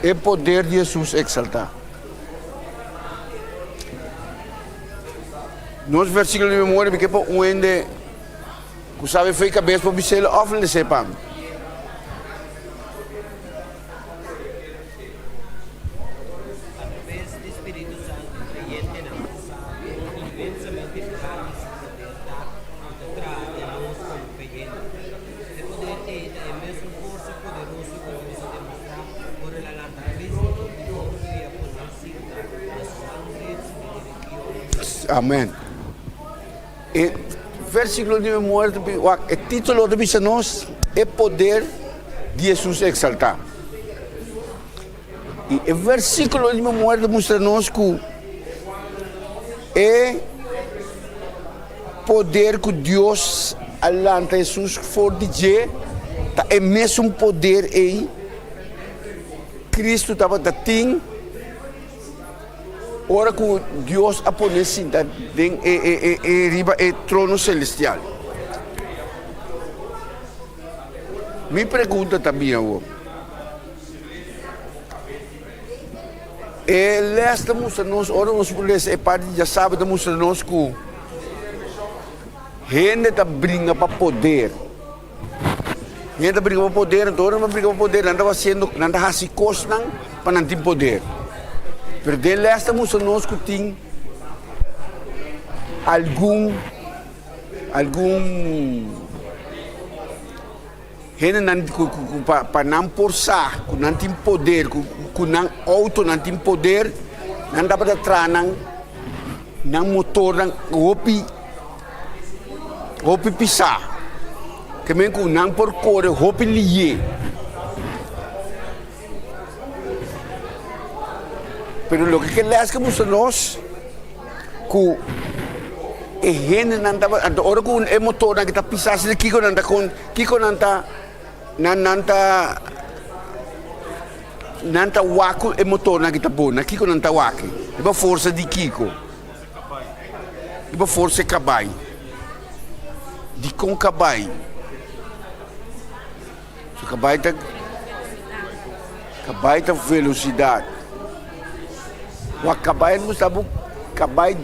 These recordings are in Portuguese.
é poder de Jesus exaltar. Nos versículos de memória, porque para um ende, que sabe foi cabeça para você, of le sepam. Amém. E versículo de memória, o título de missa nós é poder de Jesus exaltar. E o versículo de memória mostra nós que é poder que Deus alanta Jesus for dizer, é mesmo poder aí Cristo estava dating. Ora que Deus aponece em riba o trono celestial. Me pergunta também agora. Lesta mostra nós, ora nós podemos é parte já sabe da mostra nós que gente está brincando para poder. Gente está brincando para poder, então ora não briga para poder, não está fazendo, não está fazendo coisas para não ter poder. Pero de lesta mostra nós que tem algum gente para não forçar, que não tem poder, que não auto não tem poder, não dá para entrar não motor, não hopi pisar, que mesmo não por correr, hopi lier. Pero lo que les que nós que a gente não dá agora com o motor que está pisando aqui com não tá waco o motor que está bom aqui com não tá waco é a força de Kiko é a força cabai de com cabai so cabai tá velocidade. O cabai não sabe, cabai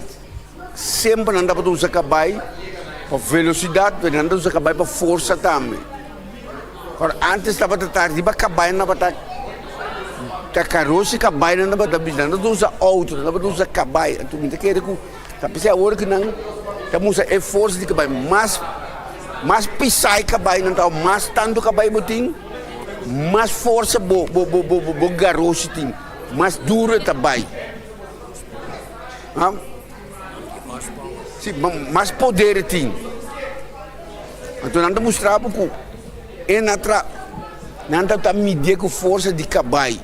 sempre não dá para usar cabai para velocidade, mas não dá para usar cabai para força também. Agora, antes estava tarde, para cabai não dá para carroça e cabai não dá para não dá para usar auto, não dá para usar cabai. Tu me quer que tá pensando agora que não, estamos usando força de cabai, mas pisar cabai não dá, mais tanto cabai botim, mais força bo garroça tem, mais duro cabai. Sim, mais poder tem. Então, não mostrar porque não está medir com força de cabai.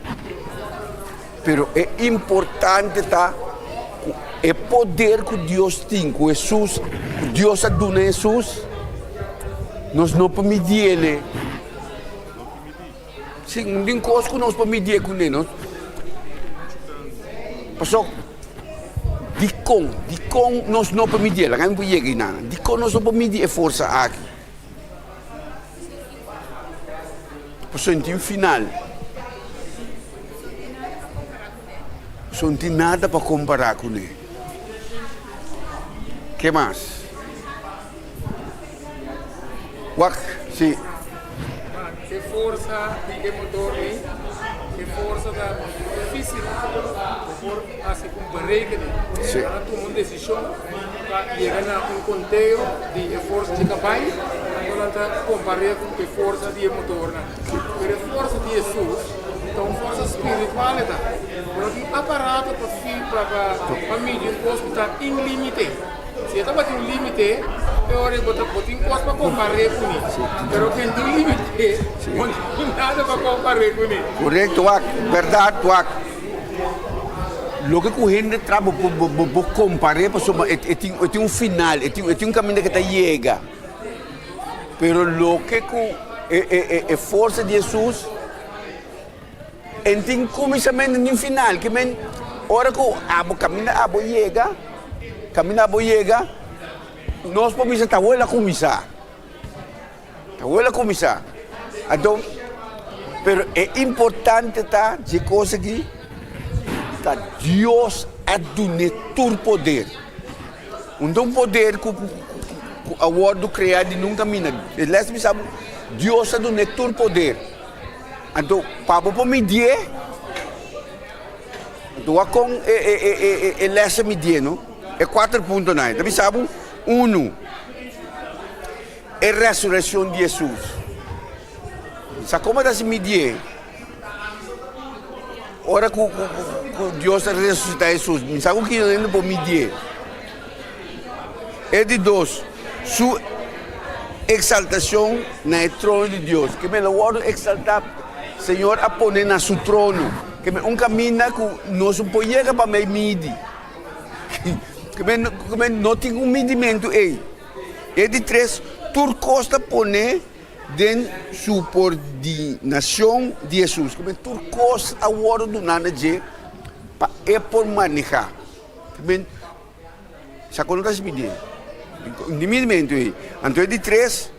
Pero é importante tá é poder que Deus tem, que Jesus, que Deus aduna Jesus, nós não podemos medir ele. Sim, não tem coisa que nós podemos medir com ele. Passou. Dicon nós não podemos medir, não podemos medir nada. Dicon nós não podemos medir a força aqui. Passou em final. Não tem nada para comparar com ele. Que mais? Sim. Que força de motor, que força da física, por assim como berekenen. Para tomar uma decisão, para chegar a conteúdo de força de cabai, não está comparado com a força de motor. Mas a força de Jesus, então força espiritual está. Porque o aparato para medir o custo está ilimitado. Se está batendo um limite, agora botar coisa para comparar com ele. Mas quem tem limite, não tem nada para comparar com ele. Correto, verdade, o que a gente trabalha para comparar, tem um final, tem um caminho que está chega. Mas o que a força de Jesus, tem começamento e final. Que hora que o caminho chega, nós podemos estar começar. Então, Pero é importante tá de coisa que tá Deus é do todo poder. Então poder que a word criado nunca mina. Ele sabe Deus é do todo poder. Então para medir, então com ele é medir, não? É 4 pontos aí. Então sabe 1 é a ressurreição de Jesus. Sabe como é se medir? Ora que Deus ressuscitou Jesus, sabe o que eu ainda vou medir? É de 2, sua exaltação no trono de Deus. Que me lo vou exaltar, Senhor, a pôr na seu trono. Que me caminho que nós não podemos para me medir. Que me não tem medimento aí. É de 3, tu costa poner den subordinação de Jesus. Como tu costa a hora do nada de para é por manejar. Também já quando está se pedindo. Medimento aí. Então é de 3,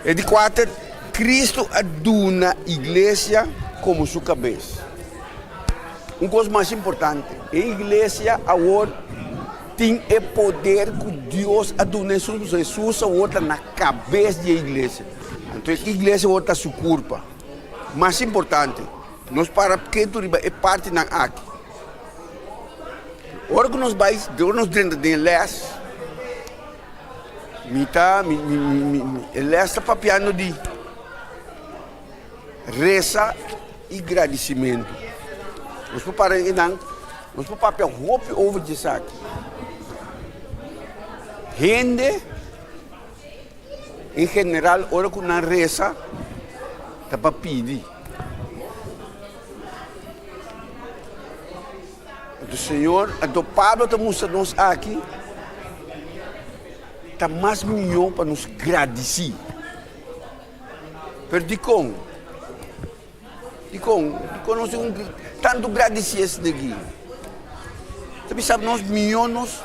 é de 4, Cristo aduna a igreja como sua cabeça. Coisa mais importante, a igreja agora tem o poder que Deus aduna Jesus agora na cabeça da igreja. Então a igreja agora está sua culpa. Mais importante, nós para que tu é parte na aqui. Agora que nós vamos dentro de les, ele está papiando de reza e agradecimento. Nós preparamos então, nós preparamos roupa over de saco. Gente, em geral, ora que na reza, está para pedir. O Senhor, o Pablo está mostrando nós aqui, está mais melhor para nos agradecer. Pero de como nós temos tanto agradecer esse daqui. Sabe, nós milhões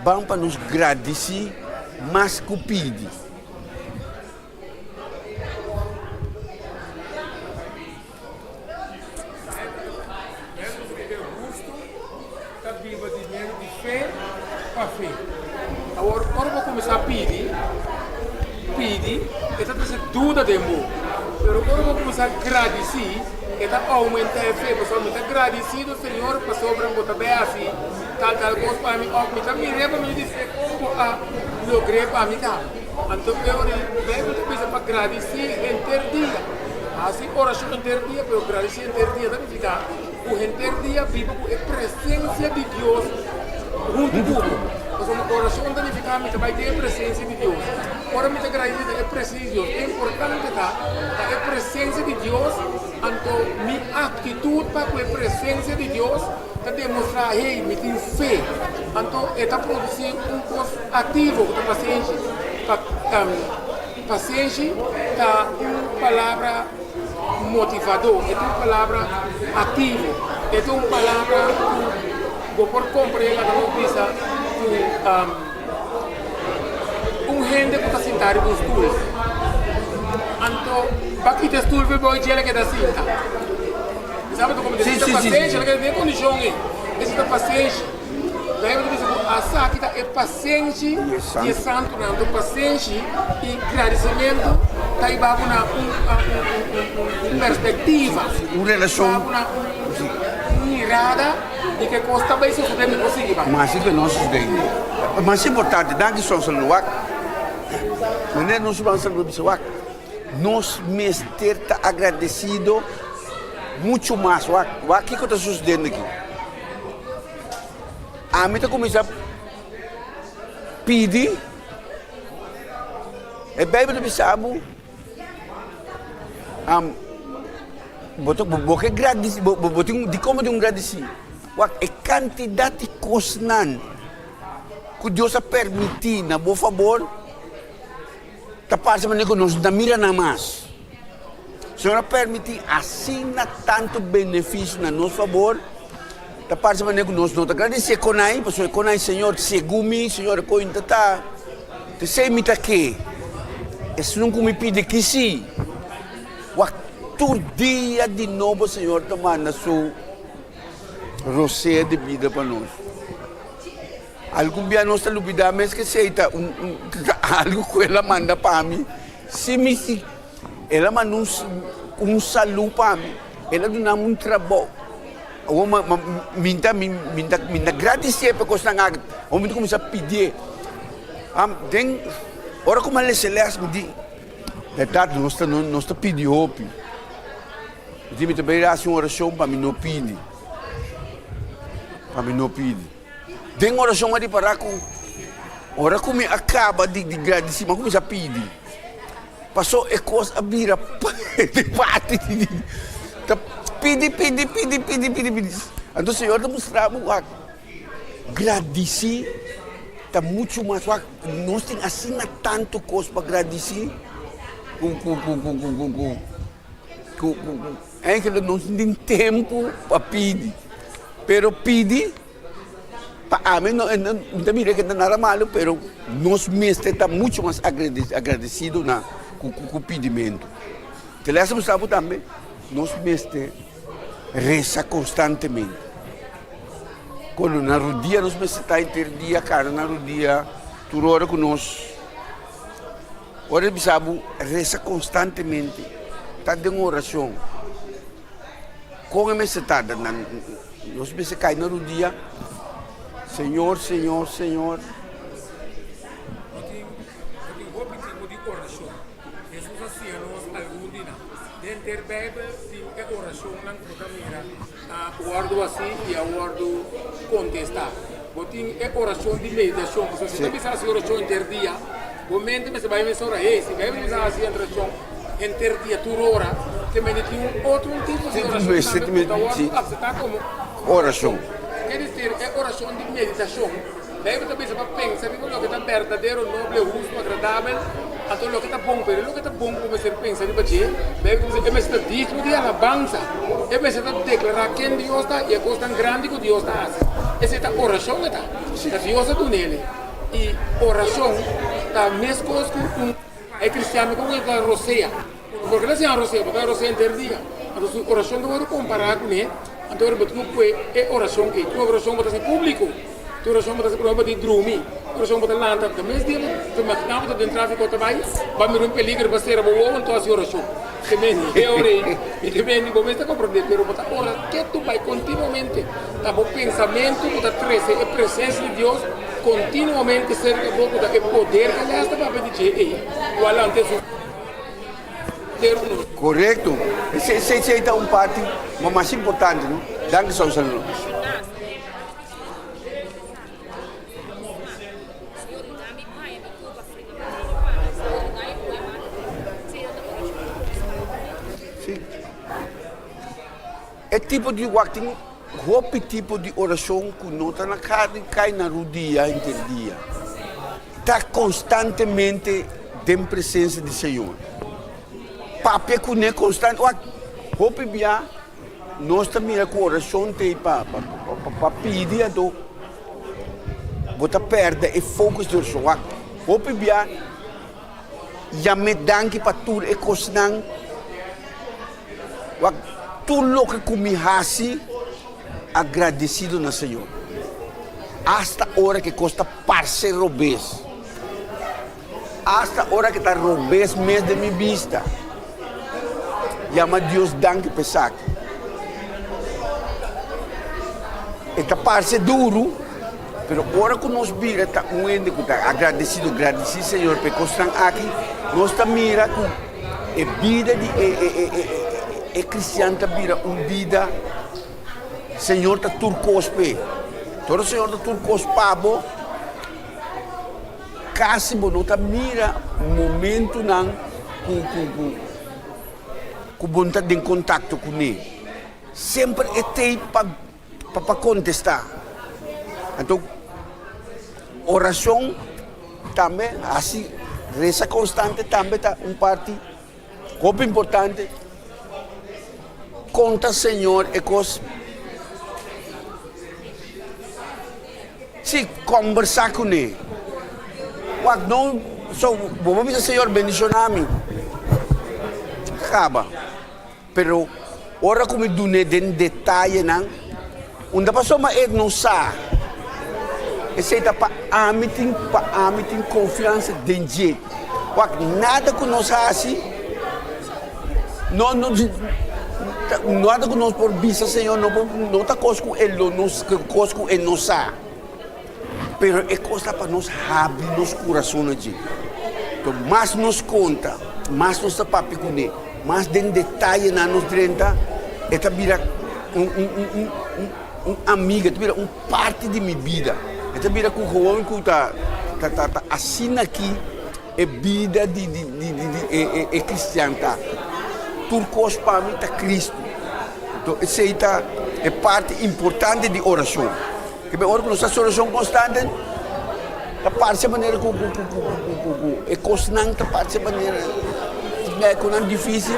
vão para nos agradecer mais que o pedir. Agora, quando eu começar a pedir, está trazendo dúvida de amor. Mas quando eu começar a agradecer, está aumentando a fé. Pessoalmente, agradecido ao Senhor, para sobre a botar bem assim, tal coisa para mim, aumenta a minha reba, me dizer como a logrei para mim. Então, eu devo para agradecer em dia. Assim, oração em dia, para agradecer em dia, também fica. O em dia, viva a presença de Deus junto comigo. Uma oração também fica, vai ter a presença de Deus. Ora, me agradecer a presença de Deus. É importante a presença de Deus, então, minha atitude para a presença de Deus, para demonstrar, hey, me tenho fé. Então, está produzindo coisa ativo para o paciente. Paciente está uma palavra motivador, é uma palavra ativa, é uma palavra que por compreender a notícia. Gente que está sentado com os stools. Então, para que te stool vai bom dia que está sentado. Sabe como diz? Essa paciência, ela quer ver condição aí. Essa paciência. Daí eu digo, a saque é paciente e santo não. Então, paciência e agradecimento está aí para uma perspectiva. Uma relação. Uma mirada e que custa bem se você me conseguir. Mas isso que nós temos. Mas é importante, daqui são os lugares. Não é nós vamos fazer isso. Nós mesmo está agradecido muito mais. O que está sucedendo aqui? A mim está começando a pedir. É bem para você saber. Porque agradecer, de como de agradecer. É quantidade de coisas que Deus a permitir, na boa favor, da parte de que nós não mira nada mais. O Senhor permite assim tanto benefício na nosso favor, da parte de que nós não agradecemos com aí, porque com aí, Senhor, segundo Senhor, coisa está, te sei me que, isso não me pede que sim. todo dia de novo o Senhor te manda sua roceia de vida para nós. Algum dia nós estamos olvidando, mas que seita algo que ela manda para mim. Se ela manda saludo para mim, ela dá um trabalho. Minta agradecer por coisa na água. Eu me começar a pedir. Tem hora como ela se lê, me diz, verdade, nós estamos pedindo. Eu também faço uma oração para mim não pedir. Para mim não pedir. Tem oração ali para com hora como acaba de agradecer, mas começa a pedir. Passou a coisa a vira de parte. Pede. Então o Senhor está mostrando agradecer, está muito mais. Nós temos assim tanto coisa para agradecer. É que nós não temos tempo para pedir. Pero pedir, para mim, não mira que não era malo, pero nós mesmos estamos muito mais agradecidos com o pedimento. Te lembra também? Nós mesmos reza constantemente. Quando na rodia nós estamos inteiro dia, cara, na rodia, tu ora com nós. Ora bisabo reza constantemente. Está de uma oração. Com a mesetada, nós mesmos cai na rodia. Senhor. Dentro da Bíblia tem oração na contamina, guardo assim e guardo contestar. Tem oração de meditação, porque se você pensar assim oração interdia, o mente você vai pensar se vai pensar assim oração interdia tu ora, também tem outro tipo de oração. Está como Oração. Quer dizer, é oração de meditação. Daí você pensa para pensar que o que está verdadeiro, nobre, justo, agradável. Então, o que está bom, pero o que está bom, como você pensa de bater, daí você está digno de alabanza. Você está declarar quem Deus está e a coisa tão grande que Deus está fazendo. Essa é a oração que está. Deus está nele. E oração está a mesma coisa que é cristiano como a roceia. Porque ela se chama roceia, porque a roceia interdia. Então, a oração que eu vou comparar com ele, então, é oração que a oração pode ser público. A oração pode ser prova de dormir. A oração pode ser lanta. Também, se maquinamos dentro do tráfico também, vai me um peligro para ser boa, então a oração. Também, eu orei. E também, como está compreendendo, mas ora, que tu vai continuamente, o pensamento, a presença de Deus, continuamente cerca do poder que ele está para dizer, o alante Correto. Esse é um parte mais importante, não? Danke, Senhor. É tipo de tipo de oração que não está na casa, cai na rodia interdia. Está constantemente em presença do Senhor. Papi que não é constante. Hope bia, nós também com oração tem para pedir a do. Bota perda e foco de oração. Hope bia, já me danke para tudo e cosnan. Tudo que comihasi, agradecido no Senhor. Hasta a hora que custa parce robês. Hasta a hora que está robês mesmo de minha vista. Llama Deus danke pesak. Está parce duro, pero hora que nós vira está muito agradecido, Senhor, porque estão aqui, nós está mira com a vida de é cristiano vira uma vida, Senhor está turcospe, todo Senhor está turcospabo, casi não está mira momento não com vontade de contato com ele, sempre é tempo para contestar, então oração também assim reza constante também está parte muito importante. Conta, Senhor, e coisa. Se conversar com ele. Não, vou dizer, Senhor, bendicionar-me. Acaba. pero ora como dune den detalhe não, onde passou mas não sa, esse é para amitin confiança den jeito, nada que nós assim, nada que nós por vista Senhor não tá coisa com ele, nós coisa com ele não sa, pero é coisa para nós abrir nos corações de, então mais nos conta, mais nos papi com ele. Mas den detalhe na nos drenta, esta vira amiga, esta vira parte de minha vida. Esta vira com o homem que tá assim aqui é vida de cristã, tá? Turcos para mim tá Cristo. Então essa é parte importante de oração. Que bem, ora que nós fazemos oração constante, a parte de maneira é constante, a parte de maneira é coisa difícil,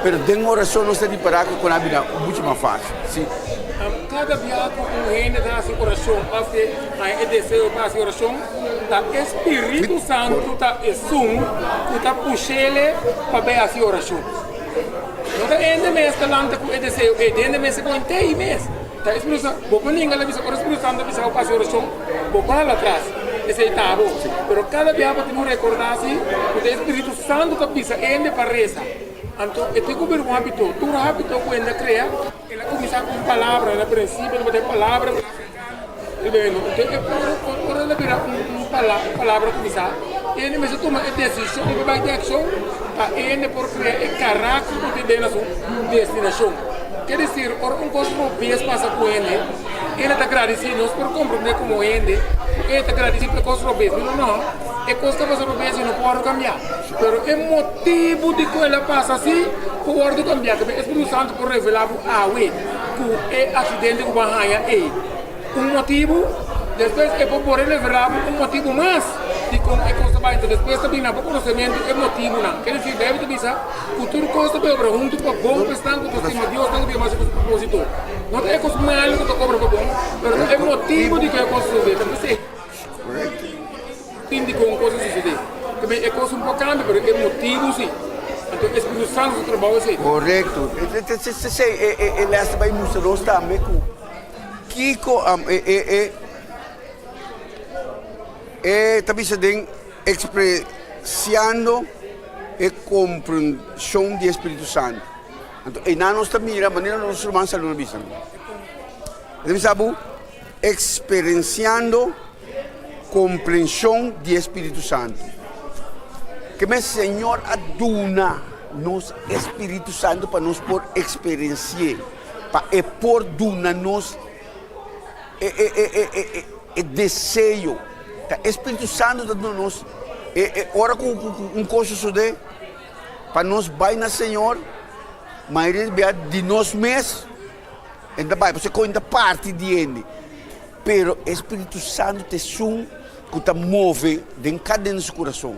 mas dentro da oração nós temos que parar com a vida muito mais fácil. Sim. Cada dia com o reino da oração, porque a desejo para a oração, o Espírito Santo está está puxando para ver a oração. Não é ainda mesmo que lanta com o desejo, é ainda mesmo com o inteiro mesmo. Tá Espírito Santo, pouco ninguém lá bisa, o Espírito Santo bisa para a oração, pouco lá atrás. Esse é tá bom. Mas cada dia para te recordar-se, o Espírito Santo que bisa ainda para reza. Então, eu tenho que ver um hábito, tu hábito que ainda cria, ela começa com palavra, no princípio, não tem palavra, então, ela vira palavra começar, e ele mesmo toma a decisão, ele vai ter ação, para ele por criar o caráter que tem na sua destinação. Quer dizer, um coisa que o passa com ele está agradecido, nós por compreender como ele está agradecido por coisa que não, é coisa que passa por ele não pode cambiar. Mas o motivo de que ele passa assim, pode cambiar, porque o Espírito Santo pode revelar a ele que o acidente que vai é motivo, depois é por ele revelar motivo mais de como é coisa vai, então depois também não conhecimento é motivo não. Quer dizer, deve te pensar, o tudo coisa para junto para bom questão que você tem Deus tem que mais um propósito. Não é coisa mal que tu cobra para bom, mas é motivo de que é coisa sobre, então você tem de como coisa suceder. Também é coisa um pouco cambia, mas é motivo sim. Então o Espírito Santo trabalha assim. Correto. Ele essa vai mostrar também que Kiko também se tem expressando a compreensão do Espírito Santo. Então, e na nossa mira, maneira nós vamos falar sobre isso. Deve saber experienciando compreensão do Espírito Santo. Que o Senhor aduna nos Espírito Santo para nos por experienciar, para por duna nos desejo. O Espírito Santo dá nos ora com coisa sobre para nós vai na Senhor, mas de nós mesmos, ainda vai você conta parte de ele, pero o Espírito Santo te sum que te move em cada nosso coração.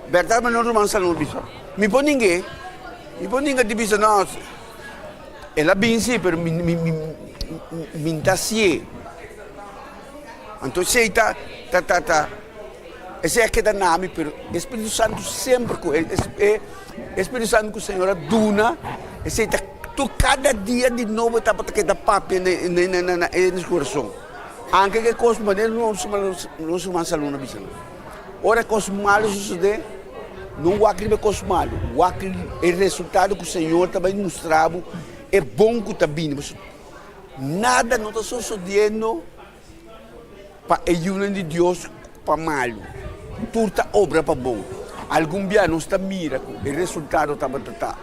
Verdade, mas nós vamos falar disso. Me põe ninguém de bisa nós. Ela bem sim, pero me dá sim. Então sei tá. Esse é que dá nome, pero Espírito Santo sempre com Espírito Santo que o Senhor duna, esse tá tu cada dia de novo tá para que dá papo no coração. Anche che coisa maneira não se mansa luna bisa. Ora coisa malo sucede, não o acredito coisa malo. O resultado que o Senhor também mostrava é bom que está vindo. Nada não está sucedendo para a união de Deus para malo. Tudo está obra para bom. Algum dia não está mira, o resultado está batata.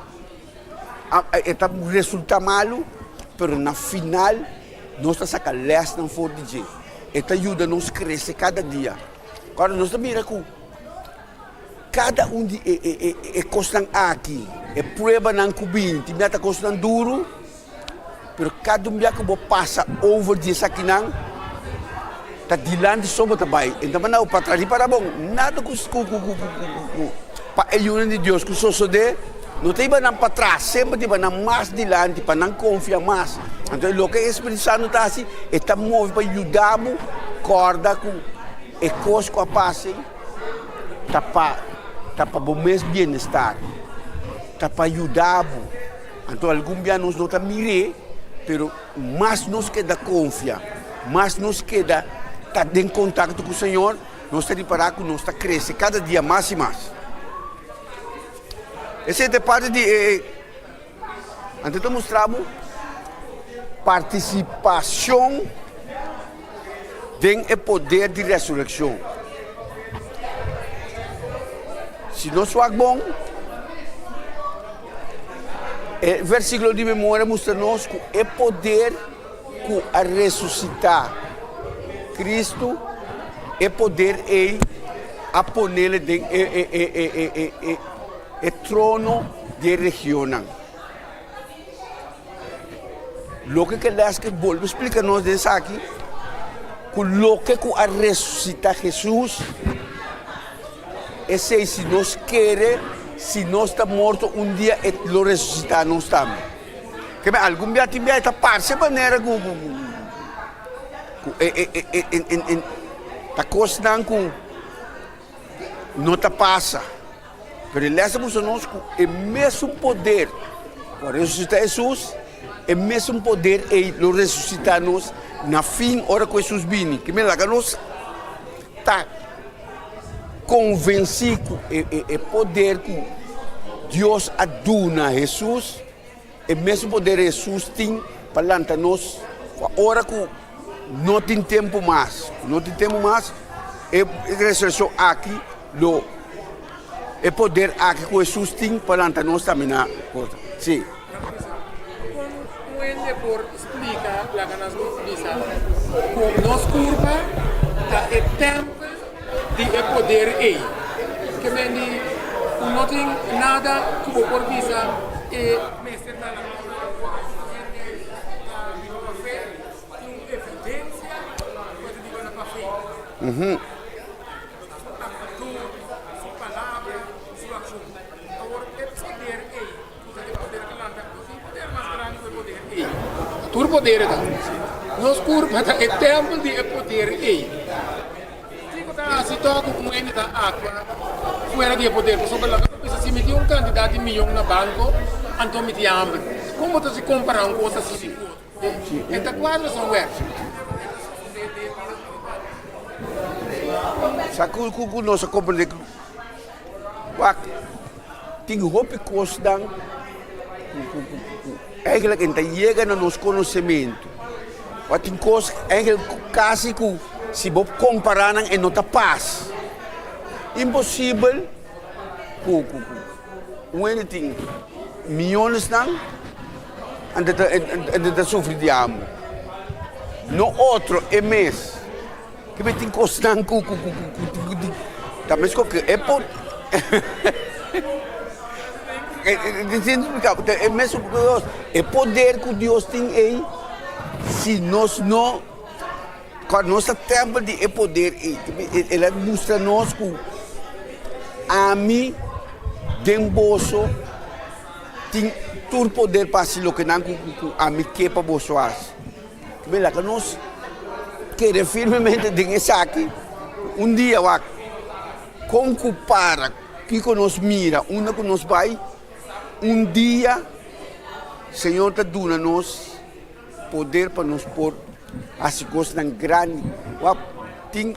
O resultado malo, mas na final nós está sacando lesson for de jeito. Esta ajuda nos crescer cada dia. Agora nós estamos mira com cada de costan aqui, é prova não cubinho, tem meta costan duro, mas cada dia que você passa over disso aqui não tá dilante sobre também. Então não para trás e para bom, nada com para a união de Deus que só de não tem para para trás, sempre tem para mais dilante, para não confiar mais. Então o que o Espírito Santo está assim, está movendo para ajudar-nos, corda com e coisa que passa, tá para o mesmo bem-estar, tá para ajudar-nos. Então, algum dia nós não está mirando, pero mais nos queda confiar, mais nos queda estar em contato com o Senhor, nós está preparado que nós está crescendo cada dia mais e mais. Essa é a parte de... Então, mostramos participação do poder de ressurreição. Se nós somos bom, o versículo de memória mostra-nos que o poder que a ressuscitar Cristo, o poder é a pôr-lhe o trono de região. Lo que quedas que vuelve a explicar-nos disso aqui, que lo que a ressuscitar Jesus, é se nós queremos, se nós está morto um dia, lo ressuscitar nós também. Que algum dia também está parça maneira que está costando que não está passa. Mas ele essa mostrou nós que o mesmo poder para ressuscitar Jesus, o mesmo poder é lo ressuscitar nós na fim hora que Jesus vem. Que me laga nós está convencido o poder que Deus aduna a Jesus, o mesmo poder que Jesus tem para lançar nós, a hora que não tem tempo mais, a ressurreição aqui, o poder aqui que Jesus tem para lançar nós também na coisa. Sim. Como ele por explicar la que nós vamos como nós curva o tempo de poder aí, que me não tem nada que o por visa e mestre na fé tem evidência quando digo na fé. Sua palavra, sua ação. Agora o poder aí, o poder que lanta, o poder mais grande é o poder aí. Tudo poder é nós curva o tempo de poder aí. Se toca com ele da água, fora de poder, se meter candidato de milhão no banco, então me hambre. Como você se compara uma coisa assim? Então, quadros são verdes. Sabe que nós compreendemos tem roupa que costam, eigenlijk não chega no nosso conhecimento. Tem coisas, eigenlijk quase que se você comparar e não está paz. Impossível, ele tem milhões de sofrer de amo. No outro é mês, que me tem costando também que é por é mesmo é poder que Deus tem aí, se nós não quando nosso tempo de poder, ele mostra-nos que a mim, dentro bolso, tem todo o poder para se lo que não a mim que para bolso as. Que nós queremos firmemente dizer aqui, dia, como que para, que nos mira, onde que nos vai, dia, o Senhor está dando-nos poder para nos pôr as coisas grandes, tem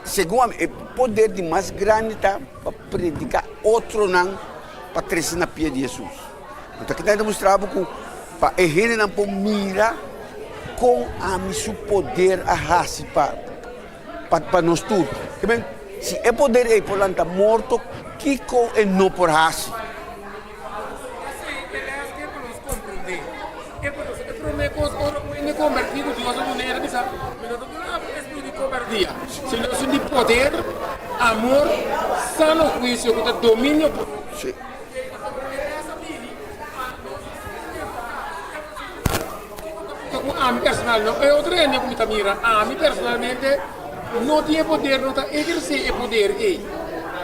segundo o poder de mais grande tá para predicar outro não para crescer na pia de Jesus. Então que está demonstrado que para ele não pode mirar com a seu poder a raça para nós tudo. Se é poder é por lá morto, que com é não por raça. Convertido de nossa maneira de ser, mas não é espírito de covardia, senão de poder, amor, sano juízo, que domínio. Sim. A mim personal não é outra linha como mira. A mim personalmente não tinha poder, não está exercer o poder aí.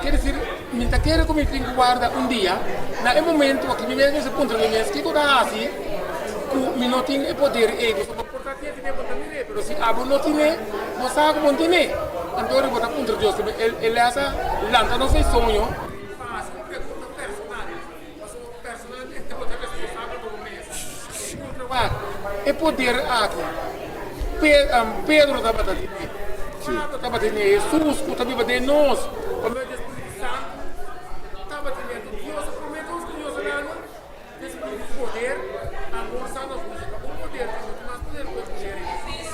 Quer dizer, me tá querendo como eu guarda dia, na momento que me mesmo se ponto me mesmo que coisa assim, que não tinha poder aí. Pero si abo no tiene, no sabe cómo tiene. Entonces, por ejemplo, Dios, él hace lanza no se sueño. Personalmente, é poder aqui. Pedro estava a dizer, Pablo estava a dizer, Jesus estava a dizer, nós, como é o Espírito Santo, estava a dizer, Deus prometeu que Deus era esse poder, amor, santo, o poder, mas poder foi poder.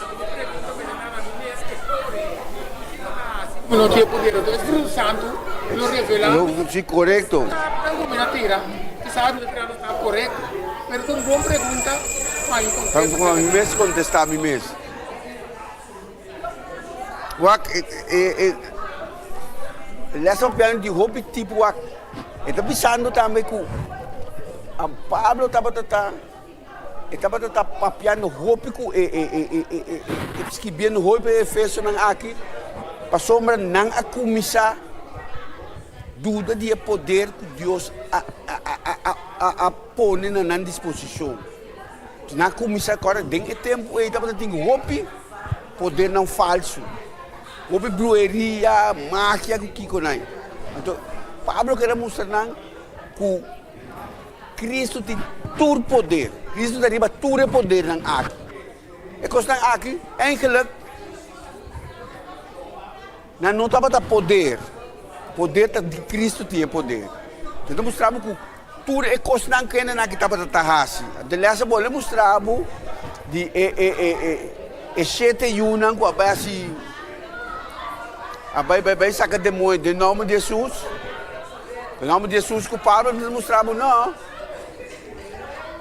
A pergunta me nada a mim é que não tinha poder, então o Espírito Santo lo revela. Sim, correto. Algo me tira, que sabe que não está correto, mas é uma boa pergunta, mas Então, a mim mesmo contestar a mim mesmo. Lessa piano de hobby tipo wak. Está pensando também que a Pablo estava papiando hobby que escrevendo hobby Efésio nang aqui. Passou mas não a começar dúvida de poder que Deus a põe na disposição. Na começar agora dentro tempo ele estava tendo hobby poder não falso. Houve brueria, máquina, que conai. Então, Pablo quer mostrar que Cristo tem todo poder. Cristo deriva todo poder ng aqui. E costa ng aqui, eigenlijk, na não estava poder. Poder de Cristo tinha poder. Então, mostramos que tudo é costa ng kena na kita estava tahasi. Dela boleh mostramos de sete yunang ko abay si Abai saca demônio de nome de Jesus. Em nome de Jesus que o Pablo mostrava não.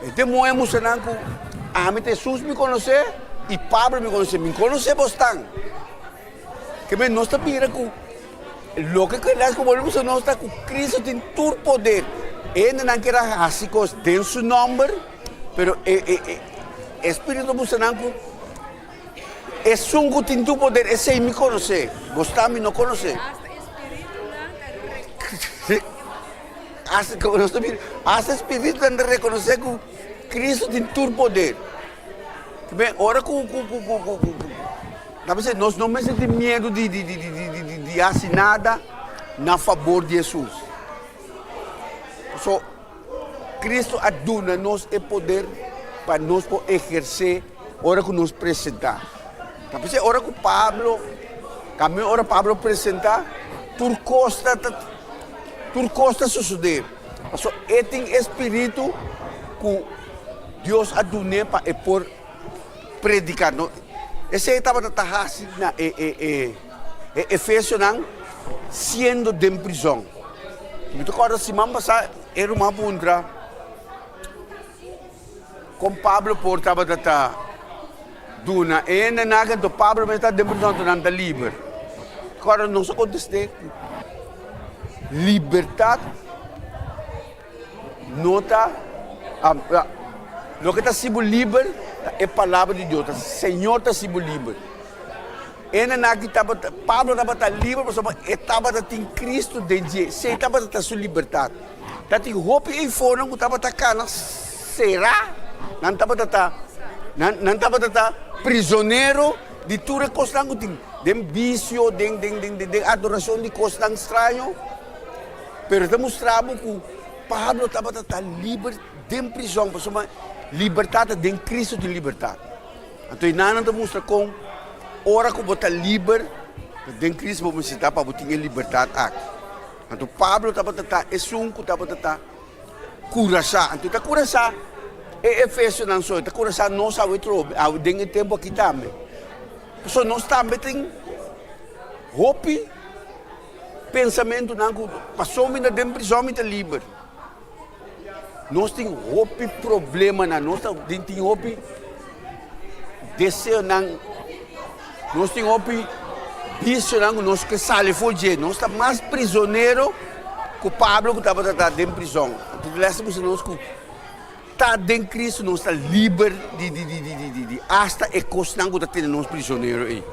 E demônio mostrando que Jesus me conhece e Pablo me conhece bastante. Que me não está pira que lo que nós como não está que Cristo tem todo poder. Ele não quer assim coisas tem seu nome, pero Espírito mostrando que é sungo tem tu poder, esse me conhece, gostar me não conhece. Hasta Espírito não reconhece que Cristo tem todo poder. Bem, ora nós não me sentimos medo de fazer nada na favor de Jesus. So, Cristo aduna-nos o poder para nós exercer ora que nos apresentar. Tapi ora que Pablo, kami ora Pablo apresentar, tur costa suceder. So, tem espírito que Deus adune para por predicar. No? Esse estava tatahasi na Efésio nang sendo de prisão. Então, quando se mamba sa era uma pundra, com Pablo portava tata duna na naga do Pablo me está demonstrando nanda livre. Agora não se conteste. Liberdade nota lo que está sendo livre é a palavra de Deus. Senhor está sendo livre. Na naga Pablo estava livre, mas estava em Cristo dentro. Se estava na sua liberdade. Tati hope e fora não estava cá. Será? Não estava prisioneiro de tudo que constante tem, de vício, de adoração de constante estranho. Pero demonstramos que Pablo estava livre de prisão, mas liberdade de Cristo de liberdade. Então, nada demonstra com ora que você livre de Cristo, você está para ter liberdade aqui. Então, Pablo estava estava curasar. Então, curasar Efésio não só, está curasar nós ao trobe, ao dengue tempo aqui também. Então, nós também tem hope, pensamento não passou me na prisão me livre. Nós tem hope problema na nós tem hope desejo não nós tem hope vício não nós que sale fugir nós está mais prisioneiro que o Pablo que estava dentro prisão. Então, nós que está dentro de Cristo, nós está livre de hasta e constante que está nós prisioneiro aí.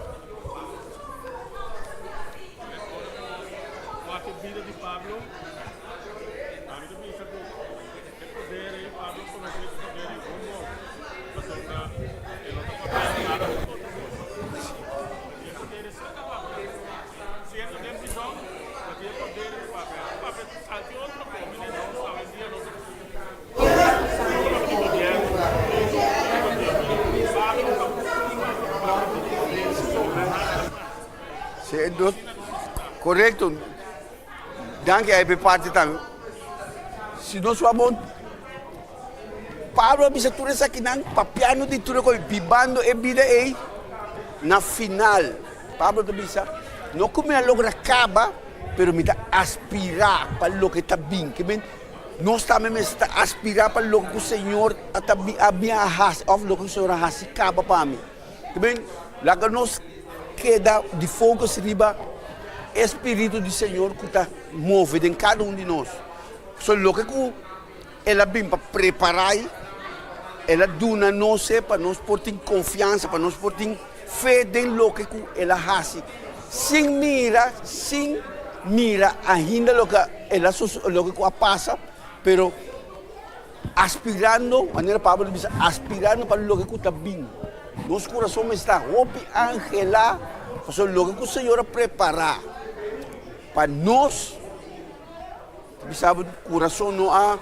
Correto? Danke aí per parte também. Se nós vamos Pablo bisa tudo isso aqui não, papiano de tudo com bibando e vida aí na final. Pablo tu bisa não como a logra acaba, pero me aspirar para lo que está bem, que bem nós também está aspirar para lo que o Senhor até a minha raça, of lo que o Senhor raça acaba para mim. Que bem, lá que nós queda de fogo se riba Espírito do Senhor que está movido em cada um de nós. Só lo que ela vem para preparar, ela dá nós para nós ter confiança, para nós ter fé em lo que ela faz. Sem mira ainda lo que ela lo que passa, pero aspirando, maneira Pablo diz, aspirando para lo que está bem. Nosso coração está open, angela, para lo que o Senhor preparar para nós. Sabe, coração não há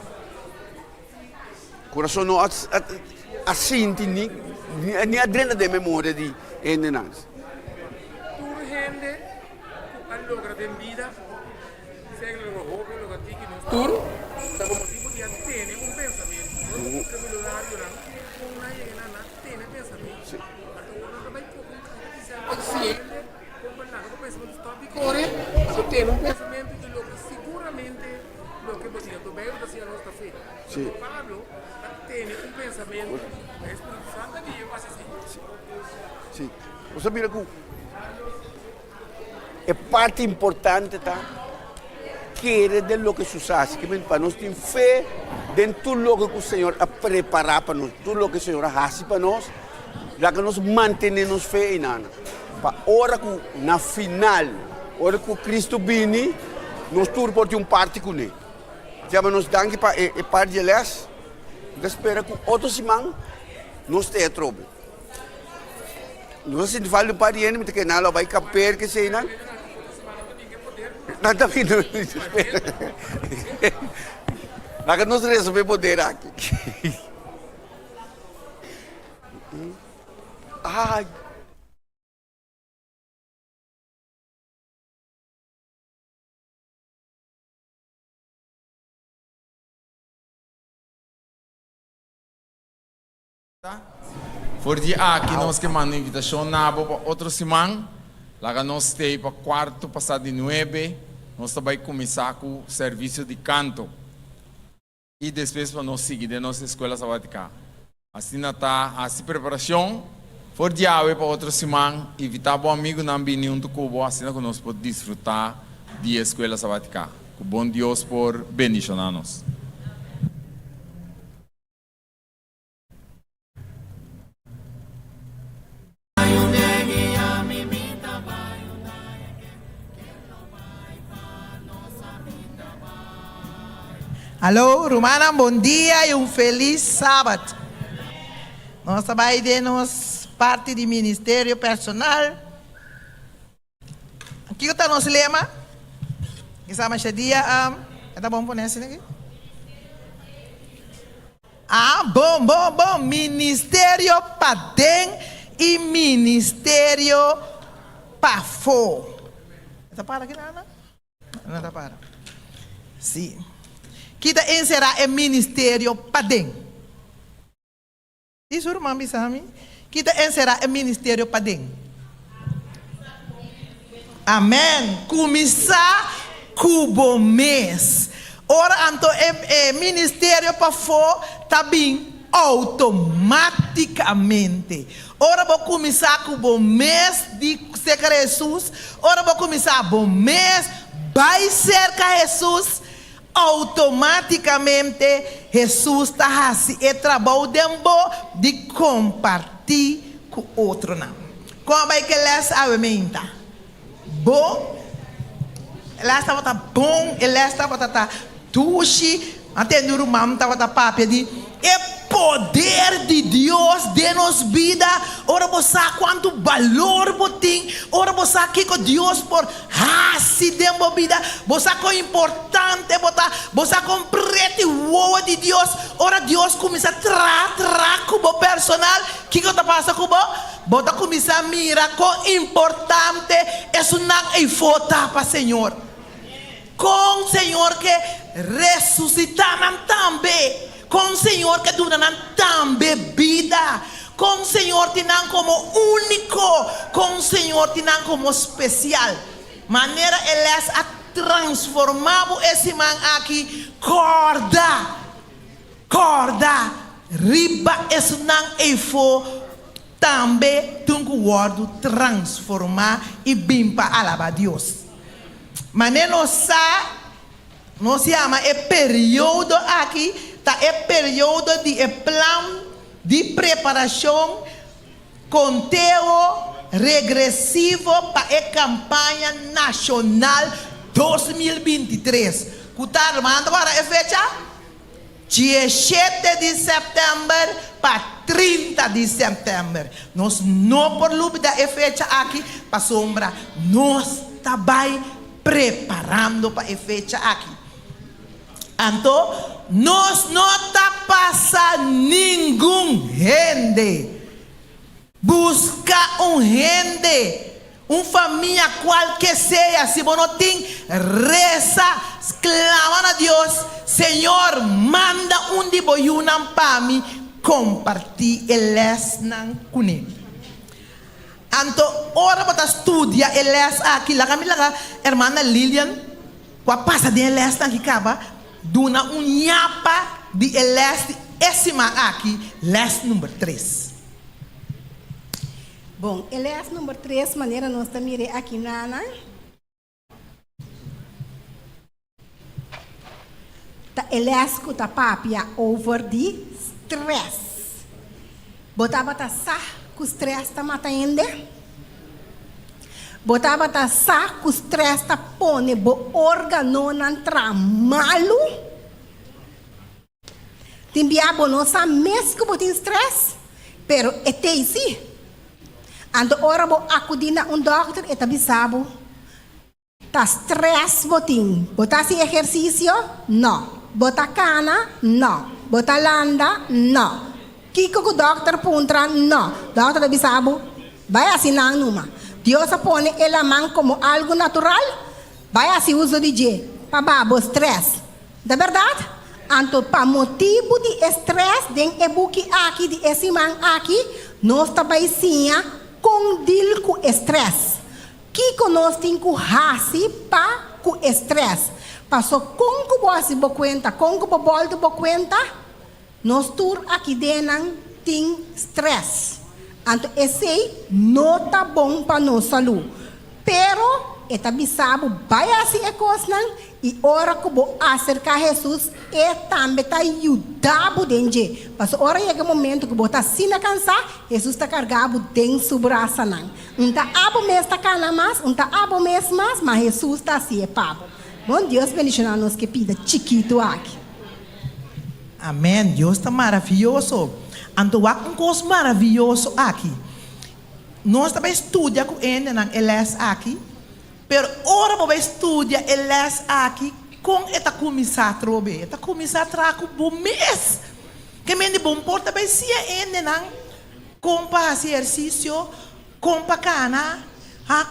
assim, nem adrena de memória de endenança. Tur gente, allogra de vida, segue lo joven, lo gatiki, no tur, sa como tipo de tiene un pensamiento, no que me lo da llorar, una llena tiene pensamiento. Ahora no me puedo consciente, como el lado pensamiento tópico, eso tiene un pensamiento que lo que seguramente lo que podía tomar hacia nuestra fe. Sí. Pablo tiene un pensamiento, el Espíritu Santo que lleva así. Sim. Você mira que é parte importante, tá? Querer de lo que sucede, que para nós ter fé dentro do que o Senhor a preparar para nós, tudo o que o Senhor faz para nós, já que nós mantenemos fé em nada. Para hora que na final, hora que Cristo vem, nós tudo por ter parte com ele. Já nos danke para a parte de les, espera que outro semana nós tenha trouble. Nós se fala do pariente, mas que nada vai caper que sei não. Nada vindo. Lá que nós resolver poder aqui. Ai. Voor die aqui nós que mandamos invitação na para outra semana, lá nós temos para quarto passado de 9, nós também começar com o serviço de canto e depois para nós seguir de nossa escola sabática. Assim está a preparação. For dia para outra semana, invitar o amigo na ambiente do Cubo, assim que nós podemos desfrutar da escola sabática. Que bom Deus por bendicionar-nos. Alô, Romana, bom dia e feliz sábado. Nós trabalhamos parte do Ministério Personal. Aqui está nosso lema. Que se chama dia. Está bom por esse aqui? Bom. Ministério Padem e Ministério Pafo. Está para aqui, não está para. Sim. Kita encerrar o Ministério Padem. Isso, irmão, bisami. Kita encerrar o Ministério Padem. Amém. Começar cubo mês. Ora, então, o Ministério Pafo está bem automaticamente. Ora, vou começar cubo mês de cerca de Jesus. Ora, vou começar bom mês. Vai cerca de Jesus. Automaticamente Jesus está assim e trabalho de compartilhar com outro não. Como é que eles aumenta? Bom, eles estava bom, eles estava tuxi, até no irmão estava papo de poder de Deus de nos vida. Ora você quanto valor você tem. Ora você que com Deus por se deu vida. Você com importante você com preto o de Deus. Ora Deus começa a tratar com o personal. Que está passando com o bota começar a mirar quão importante é não e votar para o Senhor. Com o Senhor que ressuscitar também. Com o Senhor que dura também vida. Com o Senhor tem como único. Com o Senhor tem como especial. Maneira ele a transformar esse man aqui corda riba esse não e for também tem que word transformar e bimpa alaba Deus. Maneira nós chama é período aqui tá é período de plano de preparação conteúdo regressivo para a campanha nacional 2023. Cutar manda agora é fecha 17 de setembro para 30 de setembro. Nós não por dúvida é fecha aqui para sombra. Nós também preparando para a fecha aqui. Então, nós não está passando nenhum rende. Busca rende. Família qualquer seja. Se você não tem, reza, clama a Deus. Senhor, manda de boiunam para mim. Compartilhe eles com ele. Então, ora para estudar eles aqui. La Camila, irmã Lilian, quando passa de eles aqui, acaba, duna nhapa de eles, esse aqui, les número 3. Bom, Elias número 3, maneira nós também aqui na Elias com a papia over de stress. Botava ta sa com stress ta mata ainda. Botava ta sa com stress ta pone bo órgano nan tramalu. Timbiabo não sa mesmo botin stress, pero esse ando ora bo acudina doctor e tabisabo. Ta stress botin. Botasi exercício? No. Bota cana? No. Bota landa? No. Kiko ko doctor puntra? No. Doctor tabisabo? Vai assim não numa. Deus pone ela man como algo natural. Vai assim uso de je. Pa babo stress. Da verdade? Anto pa motivo de stress den ebuki aqui de esse man aqui, nós também sim com deal com estresse. Que nós temos que raci para com estresse. Passou com que você boa conta, com que boldo boa conta, nós tur aqui dentro tem estresse. Então esse não tá bom para nossa saúde. Pero eta bisabo vai assim é coisa e ora que vou acercar a Jesus e também tá ajudando dentro. Mas ora chega o momento que vou tá se na cansar, Jesus está carregado dentro do braço não. Tá abo mês tá cana mais, tá abo mês mais, mas Jesus está assim é pabo. Bom Deus bendicionar nos que pida chiquito aqui. Amém. Deus está maravilhoso. Então há coisa maravilhoso aqui. Nós também estudamos com ele na eles aqui. Pero ora vou estudar eles aqui com esta começar a trobe. Esta começar a trazer bom mês. Que me de bom porta bem se ainda não compa exercício, compa cana,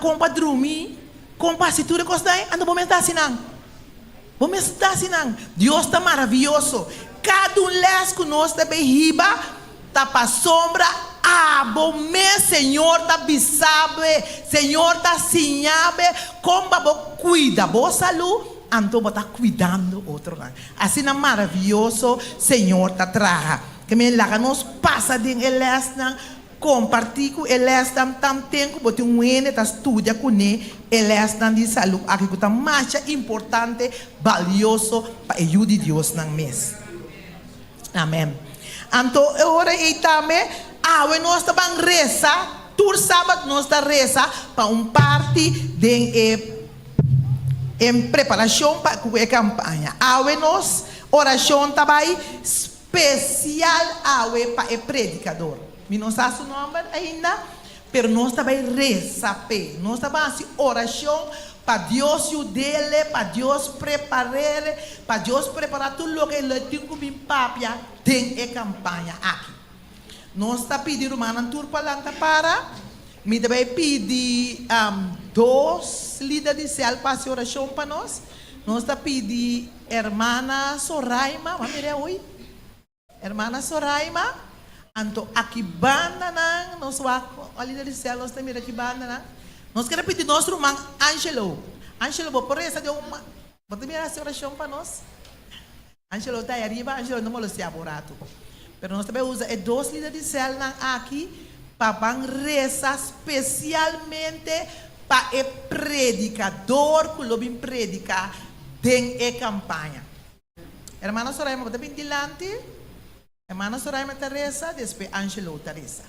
compa dormir, compa se tudo coisa daí, ando bom mês assim não. Bom mês assim não. Deus está maravilhoso. Cada les que nós também riba, tá para sombra. Bom mês, Senhor, tá bisabe, Senhor, tá sinhabe, como você cuida, boa saúde, então você tá cuidando outro. Assim é maravilhoso, Senhor, tá traga. Que me laga nos passa de eles, compartilha com eles, tam tempo, você tá estuda com eles, de saúde, aqui que tá mais importante, valioso para ajudar Deus no mês. Amém. Então, agora e também nós estamos reza, todo sábado nós estamos reza para parte de em preparação para a campanha. Nós oração também especial para o predicador. Não sei o nome ainda, mas nós também reza, nós estamos oração para Deus dele, para Deus preparar tudo o que ele tem que papia tem a campanha aqui. Nós está pedindo uma turpalanta para. Me também pedi dois líderes de céu para a oração para nós. Nós está pedindo hermana Soraima, vamos ver hoje. Hermana Soraima, anto aqui banda nang, nós a líder de céu, nós também aqui banda nang. Nós queremos pedir nosso irmão Angelo. Angelo, vou por essa de uma. Vou ter a oração para nós. Angelo está aí arriba, Angelo não me lo burato. Pero nós também usa dois líderes de céu aqui para rezar especialmente para o predicador que lo vem predicar dentro da campanha. Hermana Soraima, vou bem dilante. Hermana Soraima Teresa, depois Angelo Teresa.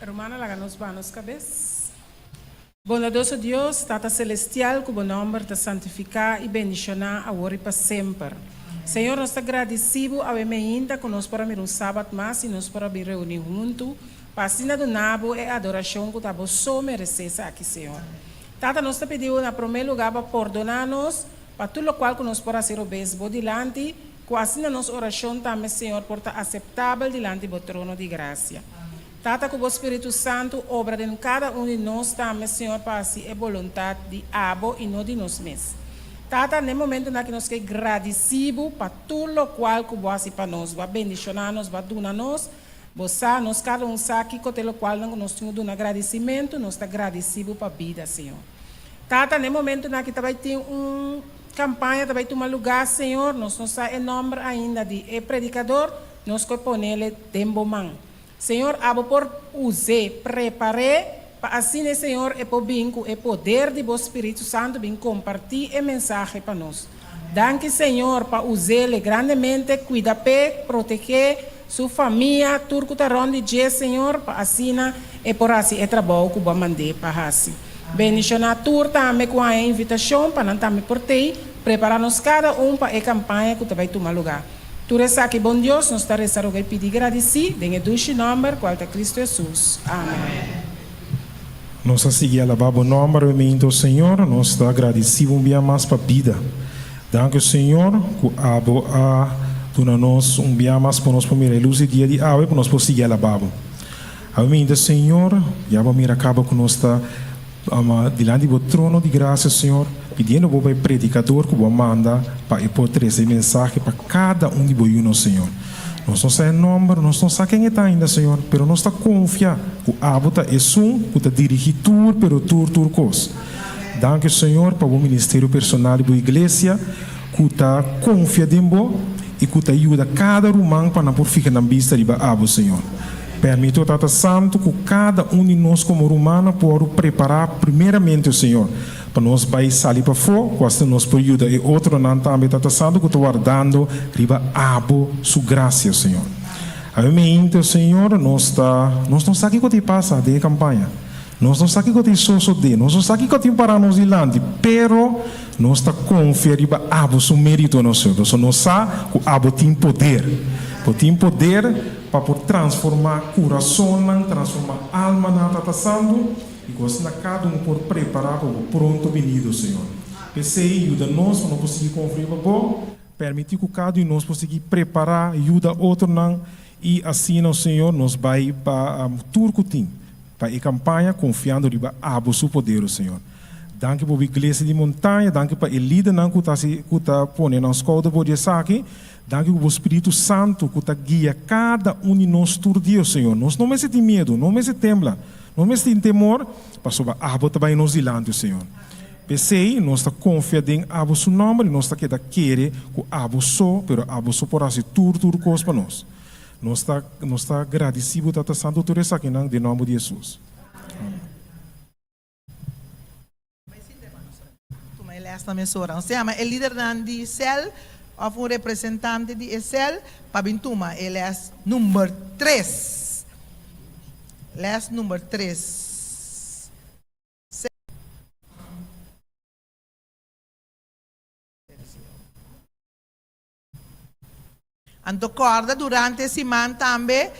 Hermana, láganos manos cabeças. Bondadoso Deus, Tata Celestial, que o nome te santificar e bendicionar agora e para sempre. Senhor, nós te agradecemos a ainda que nós para um sábado mais e nós para vir reunir juntos, para assim do nabo e adoração que nós só merecemos aqui, Senhor. Tata, nós te pedimos, na primeiro lugar, para perdonar-nos, para tudo o qual que nós para ser obesos dilante, que assim a nossa oração também, Senhor, por estar aceitável dilante do trono de graça. Tata, que o Espírito Santo obra em cada de nós também, Senhor, para assim a vontade de Abo e não de nós mesmos. Tata, no momento em que nós queremos agradecidos para tudo o qual que você para nós, vai bendicionar-nos, vai donar-nos, você, nós cada sabe que o qual nós temos um agradecimento, nós estamos agradecidos para a vida, Senhor. Tata, no momento em que vai ter campanha, vai tomar lugar, Senhor, nós não sabemos o nome ainda de predicador, nós que pôr ele tempo man. Senhor, abo por usar, preparei, para assim, Senhor, e por binco, e poder do Espírito Santo, bem compartilhar a mensagem para nós. Danke, Senhor, para usá-lo grandemente, cuidar, proteger sua família, tudo que está onde dia, Senhor, para assim, e por assim, é trabalho que vai mandar para assim. Bendicionar tudo também com a invitação, para não também por ti, preparar-nos cada para a campanha que vai tomar lugar. Tu resta que bom Deus, nós te rezamos e pedir agradecido, em o nome, qual é Cristo Jesus. Amém. Nós seguimos a lavar o nome do Senhor, nós estamos agradecidos um dia mais para a vida. Danke, Senhor, que abo a donar-nos um dia mais para nós mirar a luz e dia de água para nós seguir a lavar. Amém, Senhor, já vamos mirar acaba que nós está diante do trono de graça, Senhor, pedindo ao predicador que manda para poder essa mensagem para cada de nós, Senhor. Nós não sabemos o nome, nós não sabemos quem está ainda, Senhor, mas nós estamos confiados que o hábito é que está dirigindo tudo coisa. Danke, Senhor, para o ministério personal da igreja, que está confiado em você e que ajuda cada romano para não ficar na vista de abo, Senhor. Permite o Tata Santo que cada de nós como romano possa preparar primeiramente o Senhor para nós vai sair para fora, quase nós por ajuda e outro não também Tata Santo que está guardando riba abo sua graça, Senhor. Amém, Senhor, nós não sabemos o que passa de campanha. Nós não sabemos o que sucede, nós não sabemos o que para nós dilante, pero nós está confiando riba abo seu mérito no Senhor. Nós sabemos que o abo tem poder. Tem poder para transformar coração, transformar alma na Tata Santo e gosta cada por preparar para o pronto venido, Senhor. Pensei, ajuda-nos para não conseguir conferir para bom, permitir que cada um de nós possa preparar, ajuda outro não e assim, Senhor, nós vai para tudo que para a campanha confiando em abo seu poder, Senhor. Danke para a igreja de montanha, danke para o líder que está pondo na escola de aqui. Danke para o Espírito Santo que está guia cada de nós todo dia, Senhor. Nós não temos medo, não temos tembla, não temos temor, para sobre a abo também nos dilante, Senhor. Pensei, nós está confiando em abo seu nome, nós está querendo que abo só, pero abo só por fazer tudo coisa para nós. Nós está agradecido Tata Santo por isso aqui, em nome de Jesus. Esta mesura. Se chama o líder de céu, ou um representante de céu, para Bintuma, ele é número 3. Ele é número 3. Ando corda durante esse ano também,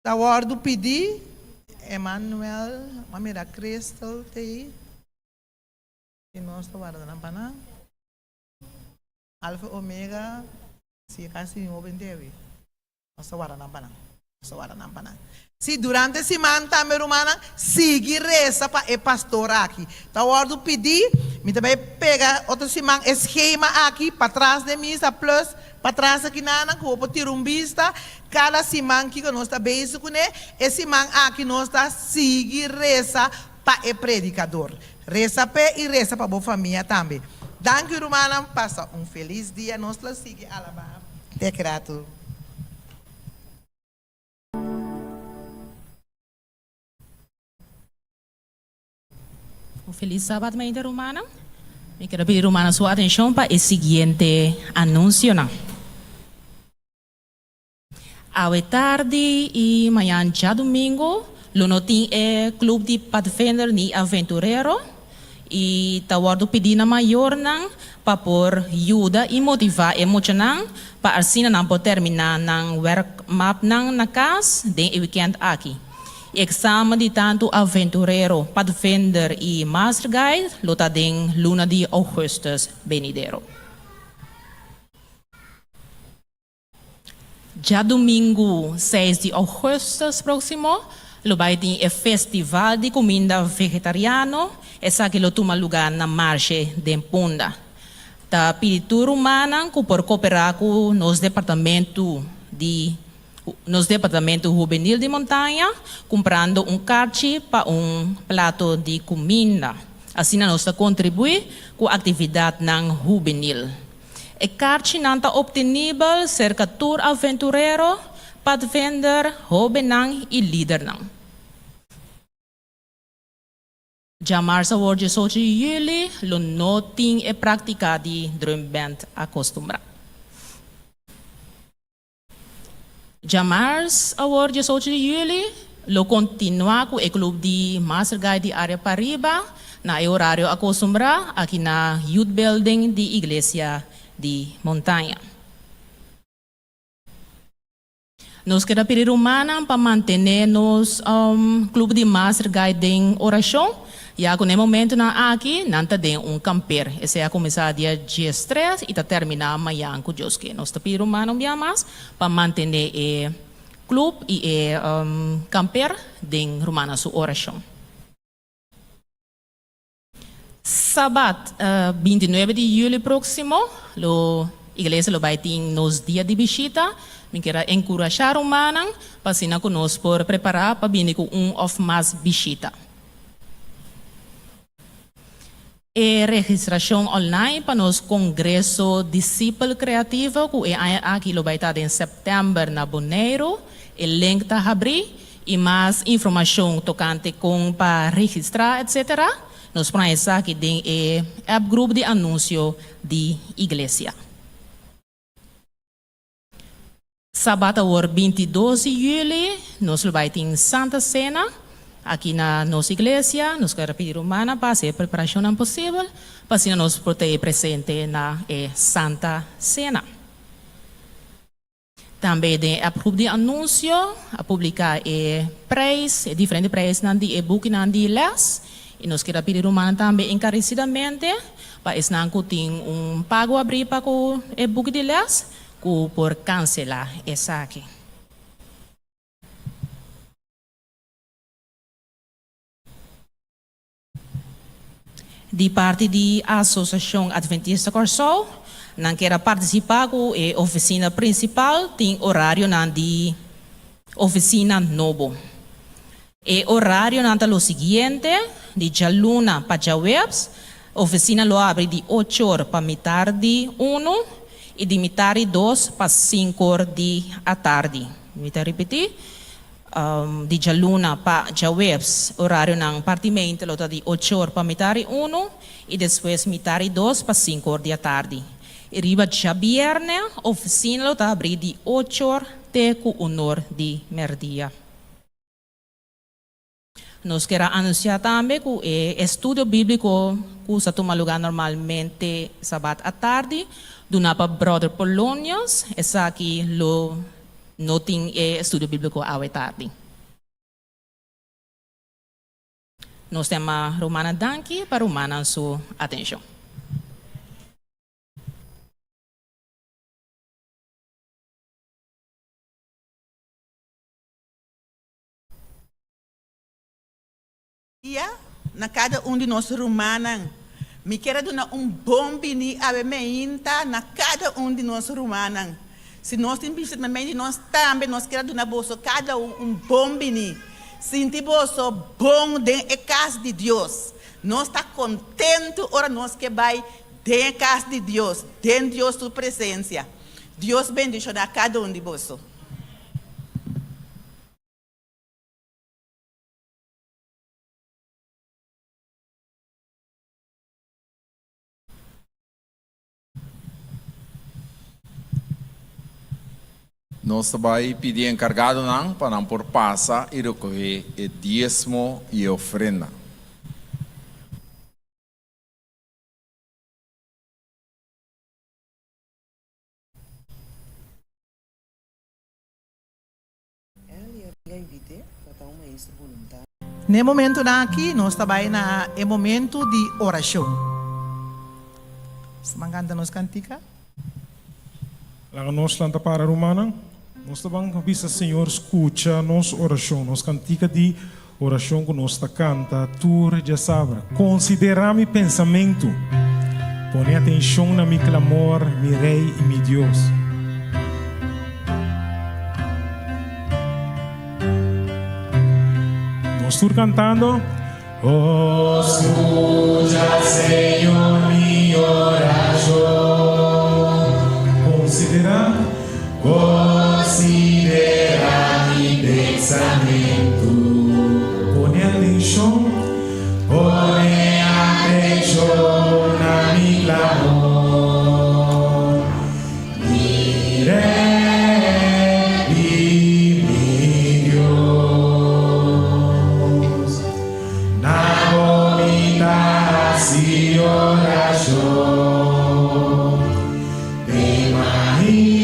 da hora do pedir, Emmanuel, Mamira Crystal, E nós estamos na Panang. Alfa Omega, se kasi yung open TV. Nós estamos na Panang. Se durante a semana também romana sigue reza para o pastor aqui. Tá hora pedir, me também pega outra semana esquema aqui para trás de mim, plus para trás aqui na que vou tirar vista. Cada semana que nós está bem com ele, esse semana aqui nós está sigue reza para o predicador. Reza para e reza para a família também. Danke romana, passa feliz dia, nós lá sigue alabá. Te grato. Feliz sábado, minha irmã romana. Me quero pedir romana sua atenção para o seguinte anúncio. À tarde e manhã já domingo, Luno tem clube de Pathfinder ni Aventurero e tá word pedindo maior para por ajuda e motivar emocional para assim não pode terminar nang work map na casa de weekend aqui. Exame de tanto Aventurero, Pathfinder e Master Guide lota den luna de Augustus venidero. Já domingo 6 de agosto próximo, lo vai ter festival de comida vegetariano, essa que lo toma lugar na marcha de Punda. Ta peditura humana que por cooperar com nos departamento juvenil de montanha, comprando kart para prato de comida. Assim nós contribui com a atividade juvenil. E kart não está obtenível cerca tour aventurero, Pathfinder, jovem e líder. Já março hoje 18 de julho, lo noting e prática de drum band acostumbrado. Já março hoje 18 de julho, lo continua com o clube de Master Guide de área Pariba, na horário acostumbrado aqui na Youth Building de Igreja de Montanha. Nós queremos pedir humana para manter nos clube de Master Guide em oração. Já com o momento aqui, não tem camper. Esse é começar dia 13 e terminar amanhã com Deus que nós pedimos humana mais para manter o clube e camper em romana sua oração. Sábado, 29 de julho próximo, a igreja vai ter nos dias de visita. Eu quero encorajar humana para se conosco por preparar para vir com ou mais visita. E registração online para nos congresso discípulo criativo que aqui vai estar em setembro na Bonaire. O link está aberto e mais informação tocante com para registrar, etc. Nós podemos aqui em o grupo de anúncio de igreja. Sábado, 22 de julho, nós vamos ter Santa Cena aqui na nossa igreja. Nós queremos pedir humana para fazer a preparação possível para assim nós poder presente na Santa Cena. Também tem o grupo de anúncio a publicar preços, diferentes preços de e-book e de les. E nós queremos pedir humana também encarecidamente para esse não tem pago abrir para o e-book de les por cancelar essa aqui. De parte da Associação Adventista Corsol, não quer participar com a oficina principal, tem horário de oficina novo. E horário não é o seguinte, de jaluna para jawebs, oficina lo abre de 8 horas para metade 1 e de metade 2 para 5 horas da tarde. Vou repetir. De jaluna para jawebs, horário ng partimento lo de 8 horas para metade 1 e depois metade 2 para 5 horas da tarde. E riba já viernes, oficina lo abre de 8 horas até 1 hora de merdia. Nós queremos anunciar também que o estudo bíblico que se toma lugar normalmente sábado à tarde, do Napa Brother Polonius, essa aqui não tem estudo bíblico à tarde. Nós temos Romana Danki para Romana sua atenção. Na cada de nós romanos, me quero dar bom bini a meinta na cada de nós romanos. Se nós temos também nós também nós queremos dar bolso cada bom bini. Sentir bolso bom dentro da casa de Deus. Nós está contente ora nós que vai dentro da casa de Deus, dentro de Deus sua presença. Deus bendice a cada de bolso. Nós também pedimos encargado não para não por passa e recolher o dízimo e a ofrenda. No momento aqui, nós também na momento de oração. Semanganda nos cantica. Lá nós lanta para Romana. Nós também visa Senhor escuta nossa oração, nos cantica de oração que nós canta, tu já sabe. Considera meu pensamento, põe atenção na meu clamor, meu Rei e meu Deus. Nós estamos cantando. Oh, escuta, Senhor, minha oração. Considera mi pensamento, põe atenção na mi clamor, mi Rei e mi Deus, na bonita si oração, te mahita.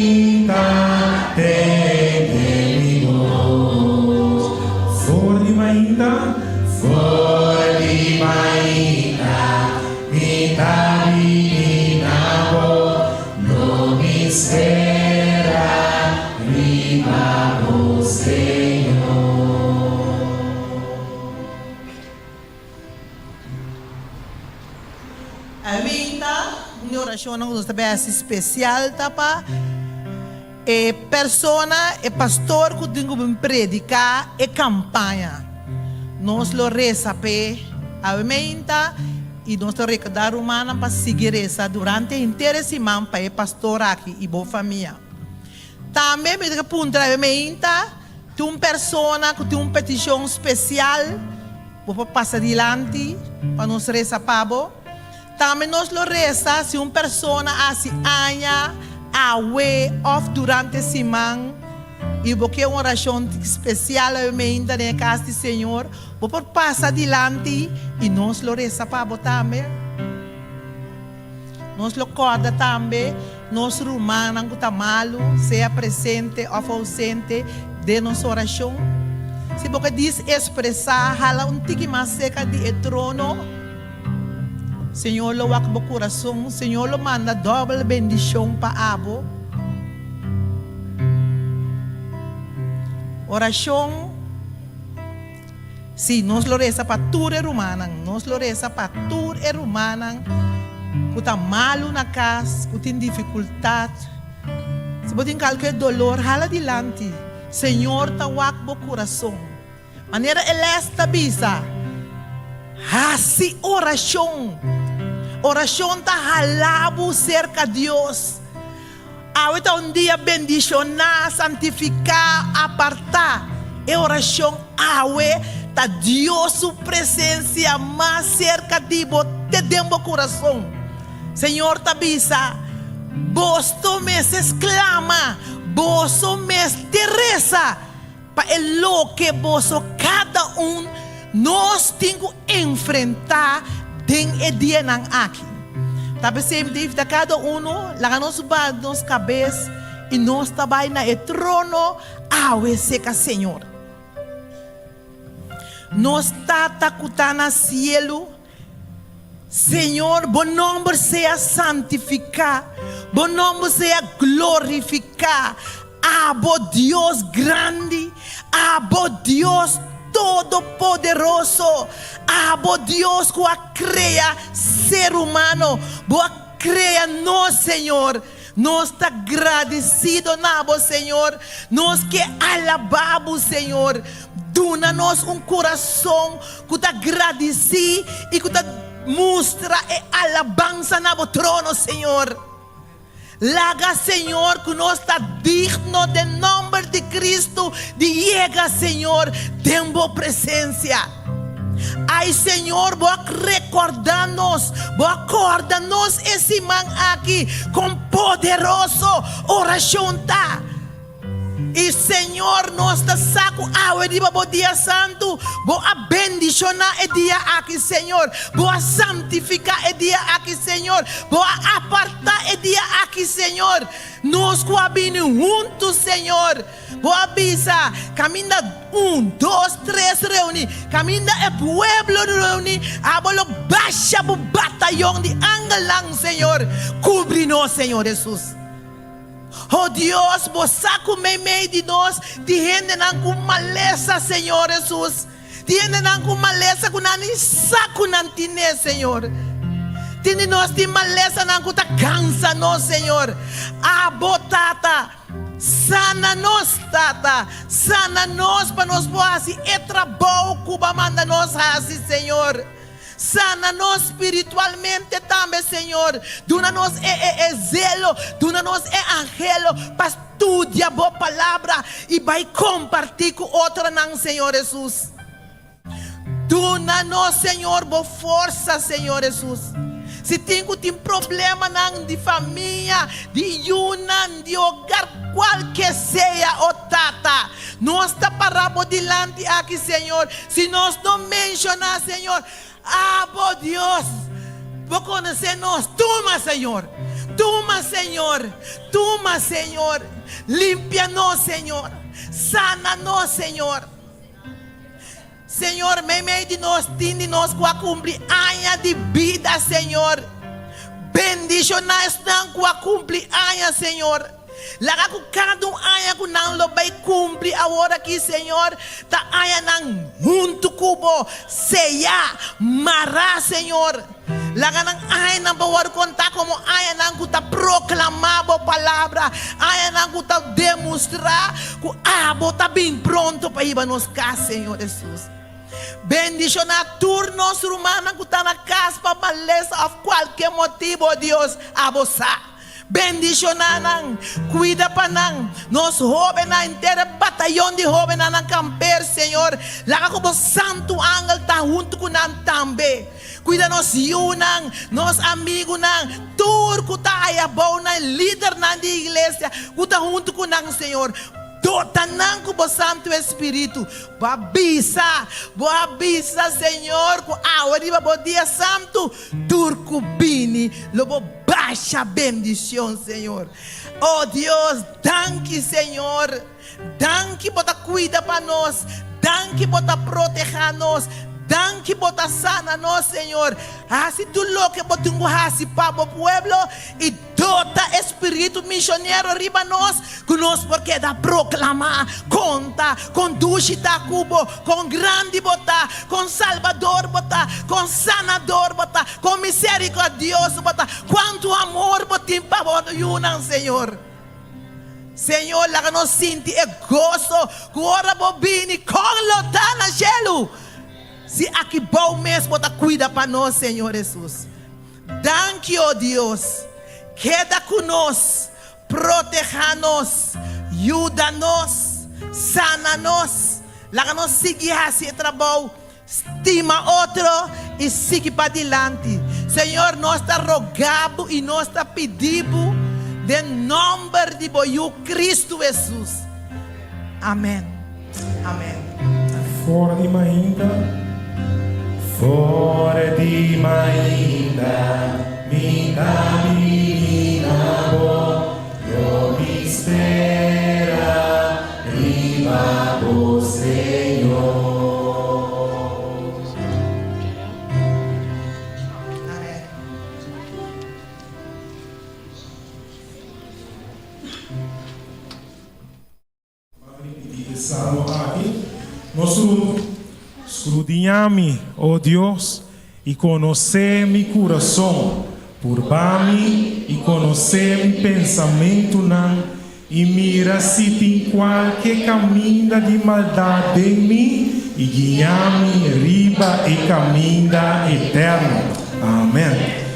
Nós também especial tapa persona pastor que tem que predicar campanha. Nós lo reza pe a menta e nós recordar humana para seguir essa durante inteira semana para pastor aqui e boa família. Também me apunta a menta tem persona que tem petição especial para passar adiante para nós reza pabo. Também nós lo reza se uma pessoa assim anha away off durante a semana e porque uma oração especial ainda na casa do Senhor, vou passar adiante e nós lo reza para também. Nós lo corda também, nós romanos que está malo, seja presente ou ausente de nossa oração. Se você diz expressar, hala tique mais seca de trono. Senhor, lo wak bo coração, Senhor, lo manda doble bendição para abo. Oração, sim, nós lo reza para tur e romana, nós lo reza para tur e romana, que está malo na casa, que tem dificuldade, se você tem qualquer dolor, hala adiante. Senhor, ta wak bo coração. Maneira elesta bisa, hasi oração. Oração está halabo cerca de Deus. Ahorita dia bendicionar, santificar, apartar. E oração está Deus sua presença mais cerca de você, dentro do coração. Senhor, tabisa, vos tomes exclama, vos tomes teresa, para lo que vos cada nós temos que enfrentar dentro do dia nang aqui. Tapi sempre da cada lá nós bate nos cabeça e nós trabalhamos na trono awe seca Senhor. Nos tata kutana cielo. Senhor, bom nome seja santificado, bom nome seja glorificado. Abo Deus grande, abo Deus todo-poderoso, abo Deus que cria ser humano, boa cria nós, Senhor. Nós está agradecido, nabo, Senhor. Nós que alabamos, Senhor. Duna-nos coração que está agradecido e que está mostra e alabança na trono, Senhor. Laga, Senhor, que nós está digno de nome de Cristo, de chega, Senhor, de boa presença. Ai, Senhor, vou recordar-nos, vou acordar-nos esse man aqui com poderoso oração, tá? E Senhor, nós da saco awe di babo dia santo, vou abendicionar e dia aqui, Senhor, vou santificar e dia aqui, Senhor, vou apartar e dia aqui, Senhor. Nós que abrimos juntos, Senhor, vou avisar, caminha 1, 2, 3 reuni, caminha e pueblo reuni, abolo baixa o batalhão de angelang, Senhor, cubre-nos, Senhor Jesus. Oh Deus, vos saco meio de nós, de gente não com maleza, Senhor Jesus. De gente não com maleza, com não saco não tiene, Senhor. Tiene nós de maleza não com cansa nós, Senhor. Abotata, sana nós, tata, sana nós para nós assim, e trabalho que manda nós assim, Senhor. Sana-nos espiritualmente também, Senhor. Duna-nos zelo, duna-nos angelo para estudar a boa palavra e vai compartilhar com outra, não, Senhor Jesus. Duna-nos, Senhor, boa força, Senhor Jesus. Se tem problema não, de família, de yunan, de hogar, qualquer seja, o tata, nós está parado delante aqui, Senhor. Se nós não mencionar, Senhor, oh Deus, vou conhecer nós. Toma, Senhor. Toma, Senhor. Toma, Senhor. Limpia-nos, Senhor. Sana-nos, Senhor. Senhor, meio de nós, tinde nós com a cumprir anos de vida, Senhor. Bendicionais não com a cumprir anos, Senhor. Laga ko cada aya ko nang lobay cumpri agora aqui, Senhor, ta aya nang junto kubo seya mara, Senhor. Laga nang aya nang bawar conta como aya nang kuta proclamar a palavra, aya nang kuta demonstrar que abo tá bem pronto para ir nos casa, Senhor Jesus. Bendicionar turnos humanos que tá na casa para beleza a qualquer motivo, Deus, abosar. Bendicionar nang, cuida pa nang, nos jovens na inteira batalhão de jovens na camper, Senhor. Laga como santo ángel tá junto com nang também. Cuida nos yunang, nos amigos nang, turco tá aí bom na líder na de igreja, cuida junto com nang, Senhor. Dota nang com o Santo Espírito, babisa, Senhor, com a hora do dia santo, turco bini, lobo baixa bendição, Senhor. Oh Deus, danke, Senhor, danke por cuidar para nós, danke por proteger nós. Danke bota sana nós, Senhor. Assim tu louco botar assim para o pueblo e dota espírito missionário riba nós, que nós porque da proclamar, conta, conduz da cubo, com grande bota, com salvador bota, com sanador bota, com misericordioso bota, quanto amor botim para o Yunan, Senhor. Senhor, lá que nós senti é gozo, que ora bobini, com lotar na gelo. Se aqui bom mesmo tá cuida para nós, Senhor Jesus. Danke, oh Deus. Queda conosco, proteja-nos, ajuda-nos, sana-nos. Lá nós seguir esse trabalho, estima outro e siga para diante. Senhor, nós está rogando e nós está pedindo de nome de Cristo Jesus. Amém. Amém. Fora de Mainda. Fora di Mainda, mi cammina, io mi spera, riva o Senhor. Escudriñame, oh Dios, y conoce mi corazón. Purba-me e conhecer mi pensamento e mira se tem qualquer caminho de maldade em mim e guia-me riba e caminho eterno. Amém.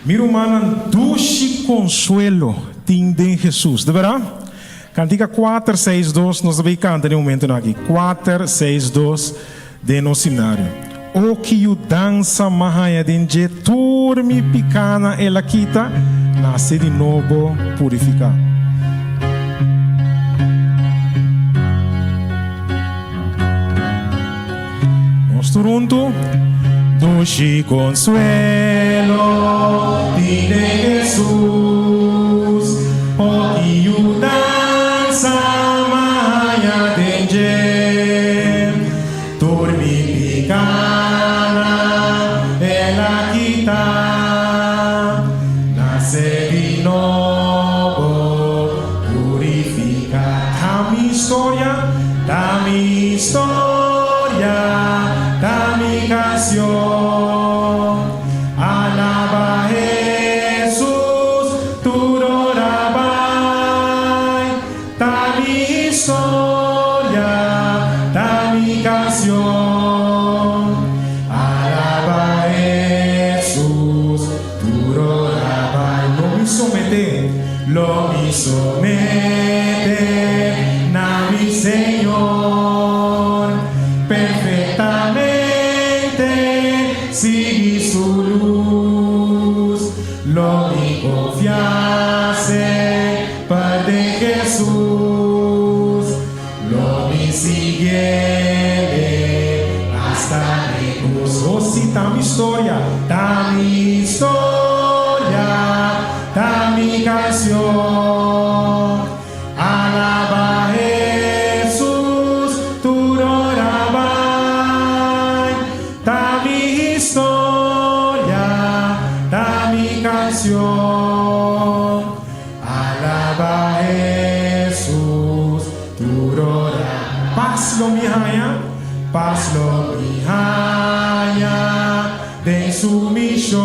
Mi irmã, dulce consuelo tem em Jesus, de verdade? Cantiga 462, nós vamos cantar em um momento aqui. 462 de nosso seminário. O que o dança mahaya denje turmi picana ela quita nasce de novo purificar. Nós turunto dulce consuelo de Jesus. O que o dança mahaya denje turmi picana alaba Jesus, tu orabai, da mi historia, da mi canción. Alaba Jesus, tu orabai, lo mi somete, na mi Señor, perfectamente sigue su luz, lo mi confiase Padre Jesús, lo mi sigue hasta la cruz. Oh, sí, da mi historia, da mi canción. Alaba Jesús, tu orabai, da mi historia, da mi canción. Alaba Jesús, tu orabai. Paz lo mi haya de su misión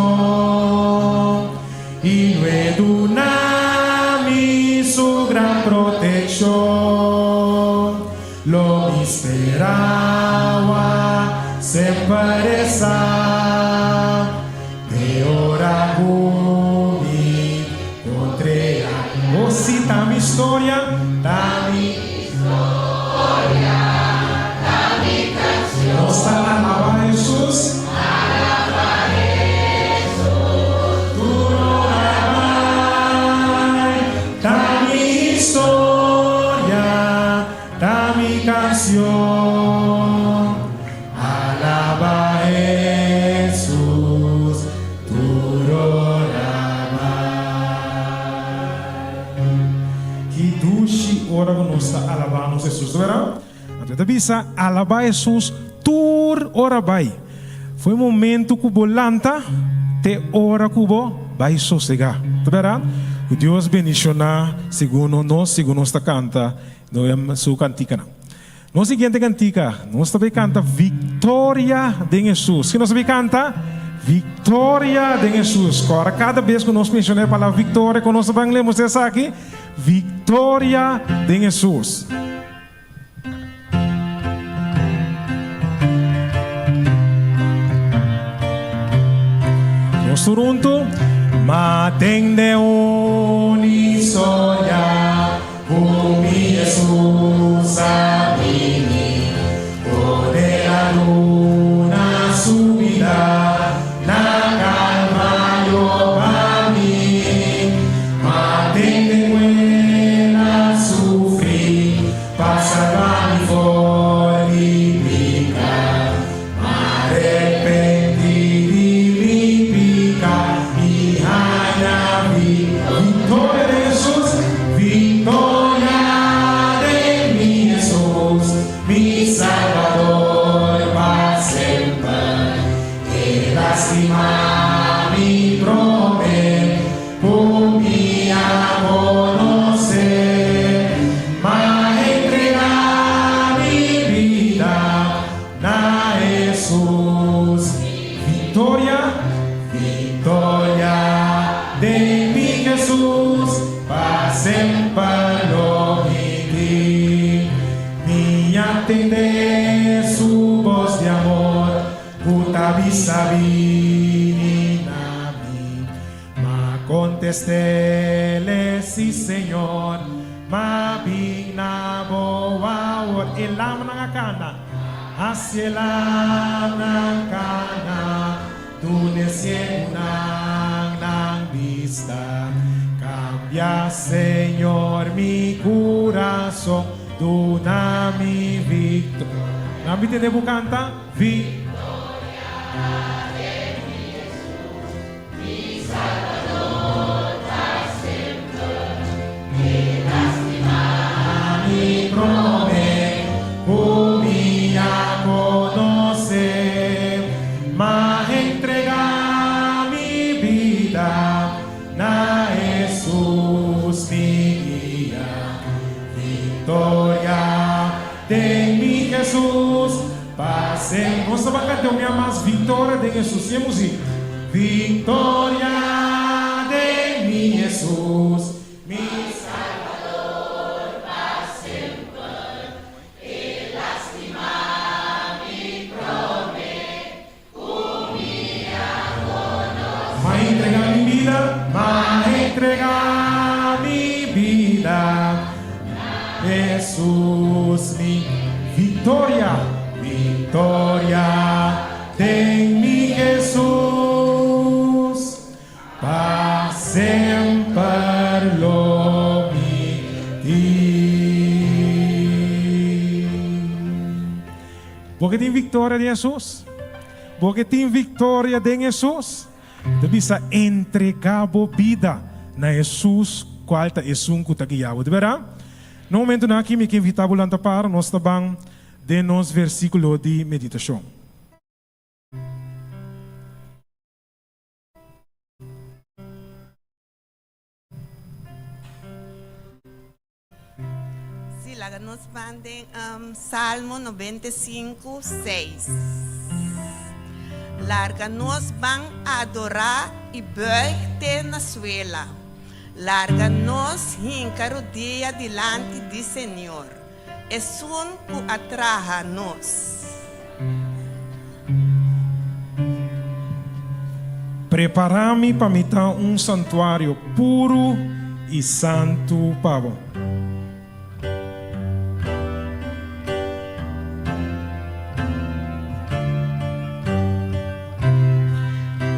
y luego su gran protección. Lo esperaba, se pareza de oraguni contra. Oh, sí, da mi historia, da mi canción. Nos alaba Jesús. Alaba Jesús, tu orabai. Que dulce ora conosco alabamos Jesus, verdade? Então bisa alaba Jesus, tu orabai. Foi um momento que bolanta te ora cubo vai sossegar, verdade? Que Deus beniciona segundo nós, segundo esta canta, nós su cantica. No siguiente cantica, nós também canta Vitória de Jesus. Que nós também canta Vitória de Jesus. Agora, cada vez que nós mencionamos a palavra vitória, que nós também lemos essa aqui, Vitória de Jesus. Nós turunto, matem de história, como Jesus amini, poder a luna subirá, na calvario para mim, matem de buena sufrir, para salvar-me fortificar, arrepentir e limpicar, e ganhar vitória de Jesus. sabini nami, ma contestele, sí Señor, ma binabo wawot ilam ng akana, asilang ng kana, tunes ng vista. Cambia, Señor, mi corazón, duna mi victoria. Nabi tinebo kanta? Victoria de Jesús, mi Salvador, para siempre. Mi lástima, mi promesa, humilla conocer, mas entrega mi vida, na Jesús mi guía. Victoria de mi Jesús, pase. Vamos a bajar de una más victoria de Jesús. Y música. Victoria de mi Jesús, mi Salvador, para siempre. Y lástima mi promesa, humilla conocer. Ma entrega mi vida, ma entrega mi vida. Jesús mi victoria, victoria de mi Jesús, para siempre lo mi. Porque tem victoria de Jesus, porque tem victoria de Jesus, tu bisa entregar a vida na Jesus, qual ta Jesus que ta guiava, de verdade? No momento na aqui me que invitar bulanta para nós também de nos versículo de meditação. Sí, laga nos mandem Salmo 95, 6. Larga nos van a adorar e buigte na suela. Larga nos hinca rodilla delante do Senhor. Es un que atraja nos. Prepara-me para me dar santuário puro e santo para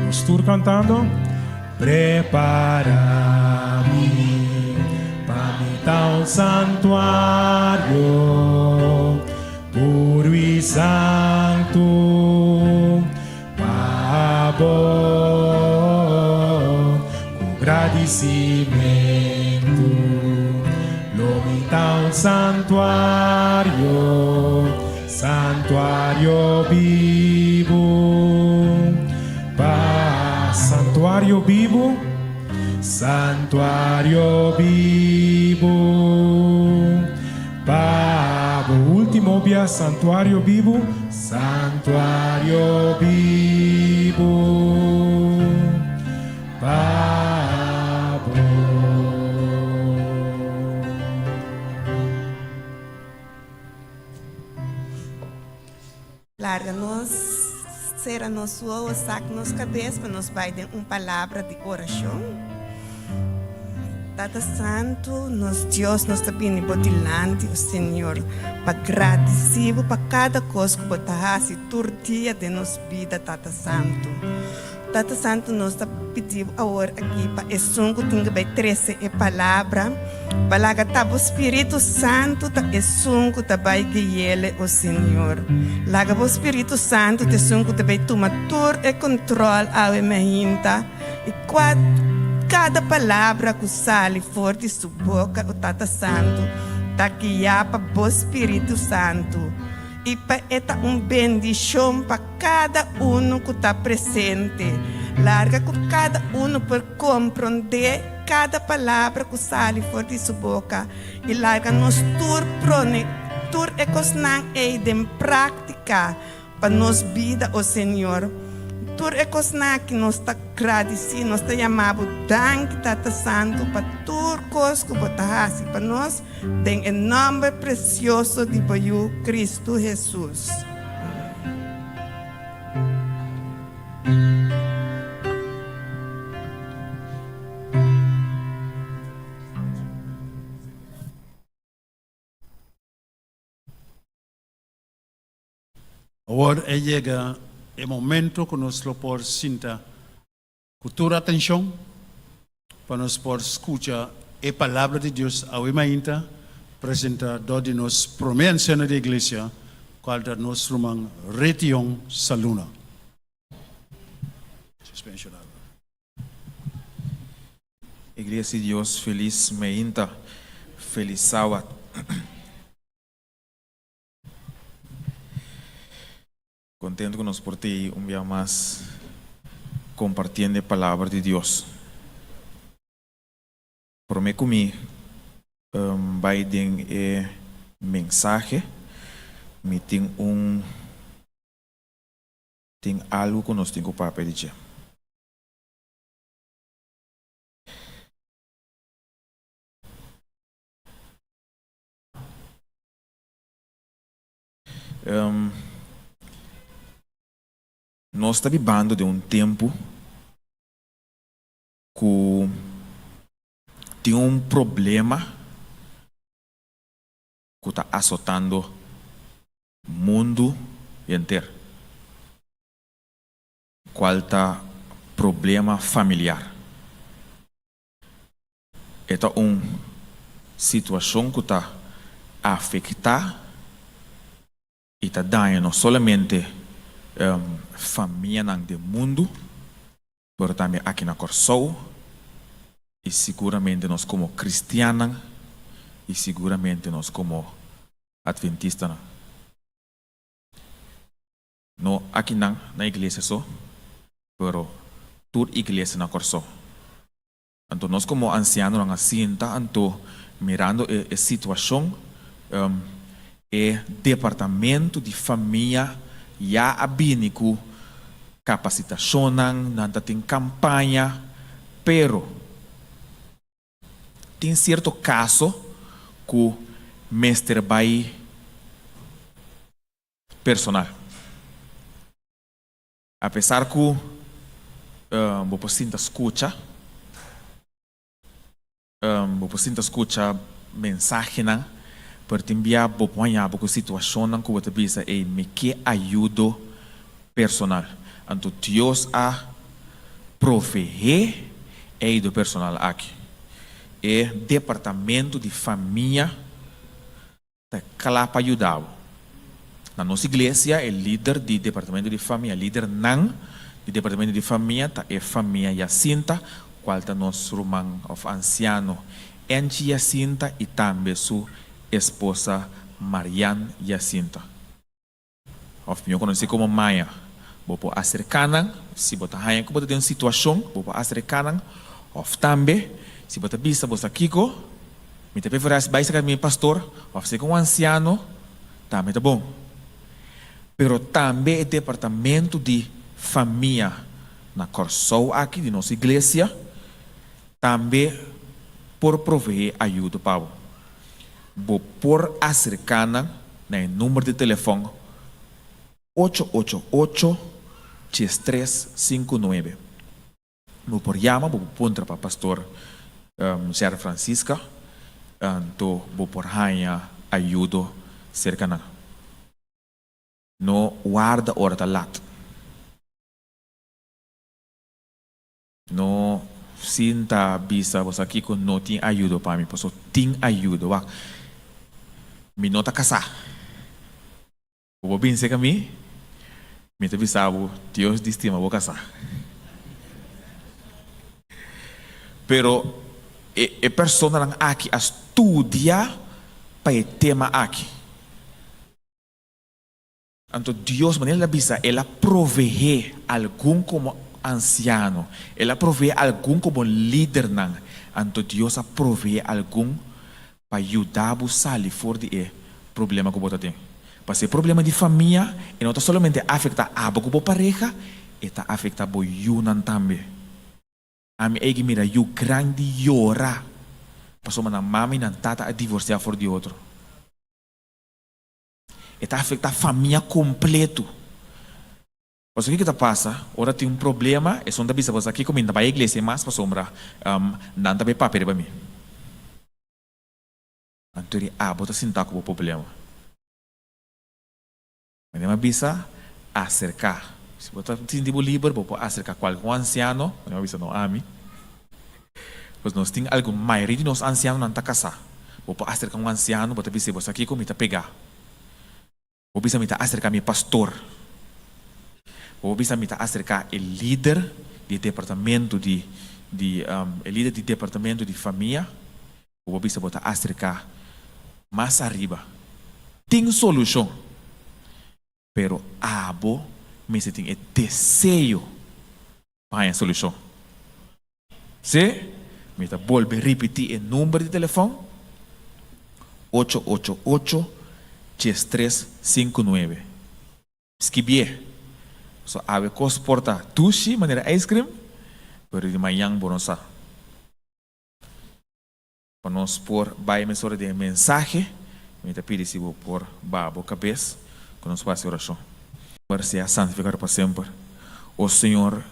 nós estamos cantando. Prepara-me para me dar santuário puro e santo, com agradecimento. Lo me dá santuário, santuário vivo, santuário vivo, santuário vivo, Pabo, último dia, santuário vivo, santuário vivo, Pabo. Larga-nos, cera-nos sua, saca-nos cabeça, para nos vai dar uma palavra de oração. Tata Santo, nos Deus, nos também botilante, o Senhor, para agradecido para cada coisa que botasse turtia de nos vida, Tata Santo. Tata Santo, nos pedimos agora aqui para esse sungo tinha bem 13 palavra, para que o Espírito Santo esse sungo também guie o Senhor. Laga o Espírito Santo te sungo também toma tur e controle a emergência e cada palavra que sai fora de sua boca, o Tata Santo, está guiado para o Espírito Santo. E para esta bendição para cada um que está presente. Larga com cada um por compreender cada palavra que sai fora de sua boca. E larga nos tur e cosnan e de prática para nos vida, o Senhor. Tur e cosna que nos está agradecido, nos está chamado, danke Tata Santo, para tur cos que botasse para nós, em nome precioso de Cristo Jesus. Ahora llega el momento que nos lo por cinta con toda atención para nos por escuchar la palabra de Dios a Wimainta, presentado de nos primer anciano de iglesia, cual da nos rumang Retion Saluna. Suspensionado. Iglesia de Dios, feliz Meinta, feliz sábado. Contento que nos porte un día más compartiendo la palabra de Dios. Por mí, vai den mensaje, me tem algo que nós temos para pedir. Nós estamos vivendo de um tempo que tem um problema que está azotando o mundo inteiro. Qual está problema familiar? É uma situação que está afetando e está dando não somente família do mundo, mas também aqui na Corsou, e seguramente nós como cristianos, e seguramente nós como adventistas. Não aqui na igreja só, mas toda igreja na Corsou. Então nós como ancianos na cinta, então mirando a situação, departamento de família já abinico capacitação, nada tem campanha, pero tem certo caso que o mestre vai personal. Apesar que você sinta escuta, você escuta mensagem, por enviar boponya boco situação que você bisa e me que ajuda personal. Então Deus a proveer ajuda personal aqui. E departamento de família está claro para ajudar. Na nossa igreja, o líder do departamento de família, líder não do departamento de família, tá é família Jacinta, qual está nosso irmão anciano, Enchi Jacinta e também sua esposa Marianne Jacinta. Of eu conheci como Maia. Bopo acercanan, se botar raia que botar tem uma situação, bopo acercanan, of também, se botar bisa botar kiko, me te preferas baisa com meu pastor, of se com um anciano, também tá bom. Pero também o departamento de família na Corsou aqui de nossa igreja, também por prover ajuda para por acercanan na número de telefone 888-6359. Vou por chama, vou pontra para pastor Sra. Francisca, então vou por rainha ajuda cercana. No guarda hora da lat. No sinta bisa você aqui com não tem ajuda para mim, porque tem ajuda. Me nota casar. Vou bem ser comigo. Me te bisabo, Deus destima vou casar. Pero a pessoa aqui estudia para o tema aqui. Então Deus maneira bisa, ela provee algum como anciano, ela provee algum como líder não. Então Deus provee algum para ajudar a sair fora de problema que você tem. Porque o problema de família não está somente afeta a sua pareja, está afeta a você também. A mim é que mira, eu grande llora. Passou uma mãe e tata a divorciar fora de outro. Está afeta a família completo. Mas o que está passa? Ora tem problema, é só da bisa você aqui comendo para a igreja, mas para sombra, não está bem papel para mim. Então, bota sentar com o problema. Mas uma bisa, acercar. Se você tem o livro, você pode acercar com algum anciano, não avisa não ami. Pois nós temos algo, maioria de nós ancianos não está casado. Você pode acercar um anciano, você dizer, você aqui como está pegar. Você bisa me acercar meu pastor. Você bisa me acercar o líder de departamento de líder de departamento de família. Você bisa botar acercar mais arriba. Tem solução. Pero abo me se tem desejo para a solução. Se me tá volve repetir o número de telefone 888-6359. Escrever. So ave cos porta tushi maneira ice cream, pero de manhã bonosa. Para nós por vai emissora de mensagem, me tá pedindo se vou por babo cabeça, com nós faz oração. Para ser santificado para sempre. O Senhor,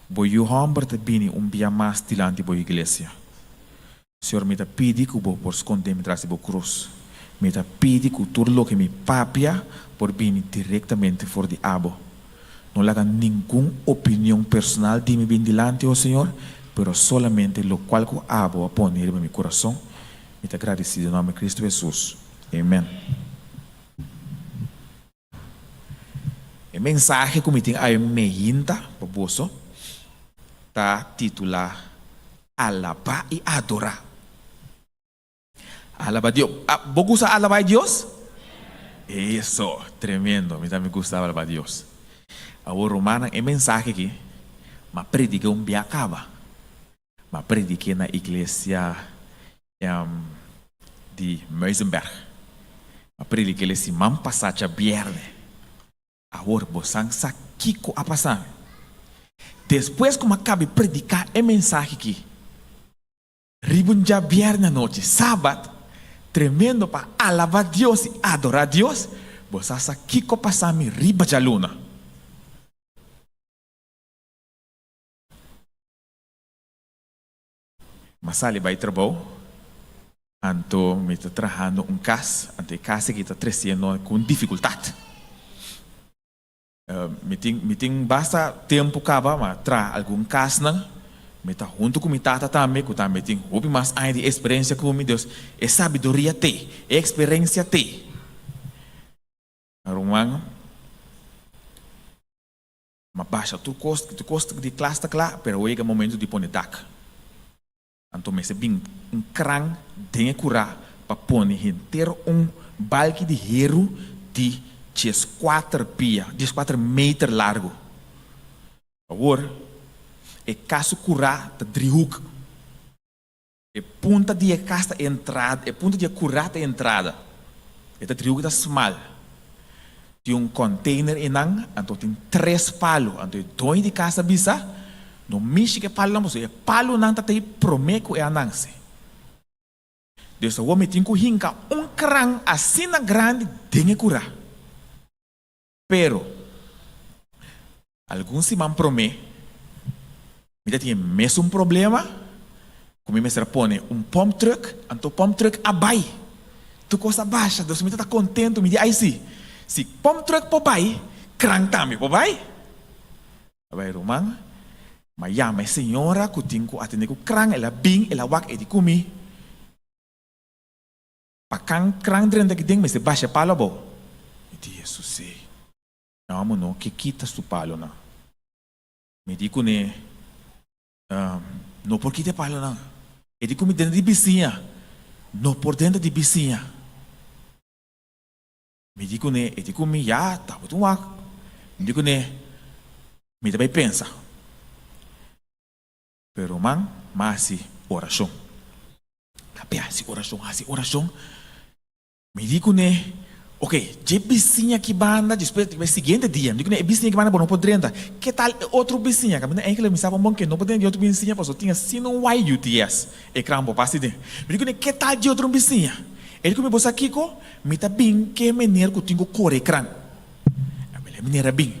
vou eu homem te bini dia mais dilante da igreja. Senhor, me tá pedindo que vou por esconder me traz da cruz. Me tá pedindo que tudo que me papia por bini diretamente fora de abo. Não laga nenhuma opinião personal de me bem dilante, oh Senhor, pero solamente lo qual que abo a poner em meu coração. Me tá agradecido em nome de Cristo Jesus. Amém. A mensagem que me tem aí meinta, baboso, está titulada Alabar e Adorar. Alabar Deus. ¿Vos gusta alabar a Dios? Eso, tremendo. A mí también me gusta alabar a Dios. Ahora, romana, a mensagem aqui, mas prediquei biacaba. Mas prediquei na igreja de Meusenberg. Mas prediquei esse semana passada, viernes. Agora, você sabe o que está passando. Depois que eu acabei de predicar a mensagem aqui, ribun já viernes à noite, sábado, tremendo para alabar Deus e adorar Deus, você sabe o que está passando riba de luna. Mas ali vai trabalhar, então me está trabalhando caso, caso que está trazendo com dificuldade. Me tem basta tempo acaba, mas traz algum caso não, me está junto com me tata também, que também tem houve mais ainda de experiência com Deus, é sabedoria te, é experiência te. Romano, mas baixa tu custa de classe tá claro, pero hoje é momento de pôr tac. Então me se bem crang tem que curar para pôr inteiro balque de hero de 4 metros largo. Agora, é caso curar de driehoek. É ponta de casta entrada, é ponta de curar de entrada. É driehoek da small. Tem container enang, então tem 3 palos, então 2 de casa bisa, no mishi que palo não é palo não tá aí promeco é ananse. Deus o homem tem que hinca crang assim na grande tem que curar. Pero, alguns se promete, me tem mesmo problema, como me põe pump truck, então pump truck abai, tu costa baixa, Deus me está contente, me diz aí sim, se pump truck por bai, crang também por bai, abai romang, mas já mas senhora que tem que atender o crang, ela bing, ela wak e de comi, para crang dentro que tem, mas se baixa para bo, me diz Jesus sei. Não, que quita su palo não. Me digo né, não por que te palo não. Eu digo me dentro de vizinha, não por dentro de vizinha. Me digo né, eu digo me já tá muito mal. Me digo né, me também pensa. Pero man, mas oração. Capia se oração. Me digo né. Ok, de vizinha que banda, depois do seguinte dia, digo, né, vizinha que banda, não pode entrar. Que tal outro vizinha? Que é que ele me sabe bom que não pode entrar outro vizinha, porque tinha sino UTS, e crampo passe de. Digo, né, que tal de outro vizinha? Ele que me bosa aqui co, me tá bem que menino que tenho core cran. A menina bem.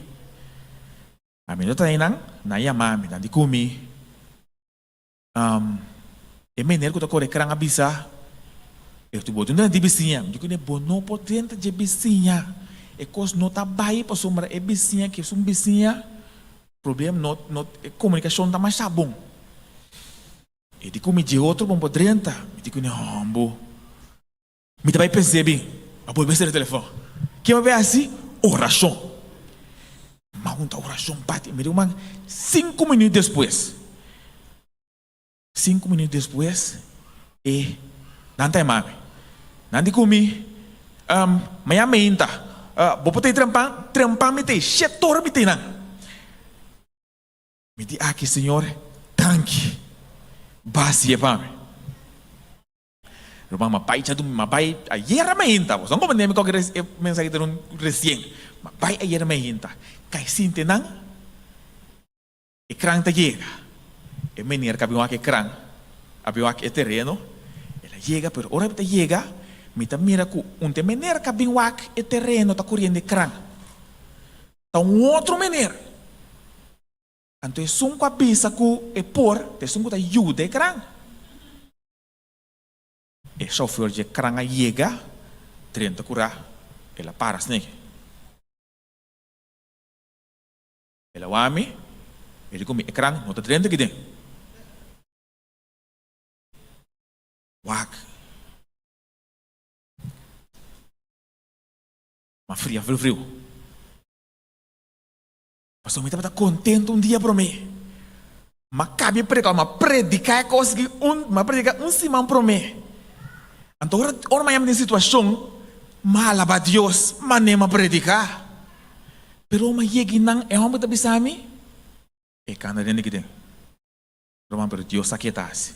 A menina tá aí na yama, me dá de comer. E menino que tá core cran abisa. Eu estou botando de vizinha, eu digo, não pode dentro de vizinha. E cos não tá bem para sombra é vizinha que é vizinha. Problema não comunicação tá mais bom. E digo me de outro bom podrenta. Me digo não, bom. Me tá vai perceber. A boa ver o telefone. Que vai ver assim? Oração. Mas uma oração bate. Me digo, 5 minutos depois. 5 minutos depois. E não tem mais. Não digo me. Mas a menta. Vou poder trampar me tem. Chetor me tem não. Me diz aqui, Senhor, tanque. Base é para mim. Rumah mapai cadu mapai ayer mahinta. Song ko mandemi ko mensagem de recien. Mapai ayer mahinta. Kai sinte nang ekran ta llega. E menir kabiwak ekran. Abiwak e terreno. Ela llega, pero ora ta llega, mita mira ku unte menir kabiwak e terreno ta correndo ekran. Ta outro menir. Anto e sunko abisa ku e por, te sunko ta ajuda ekran. E chauffeur de kranga chega, 30 curá, ela para snake. Ela wami, ele come ekran, nota 30 que tem. Wak. Mas frio. Mas eu me estava contente dia para mim. Mas cabe predicar coisa que predicar simão para mim. Então, ora mais em situação, malaba Deus, mas nem ma predicar. Pero mas yegi nang é uma tabi sami, é cana dentro que tem. Roman pero Deus saquetas.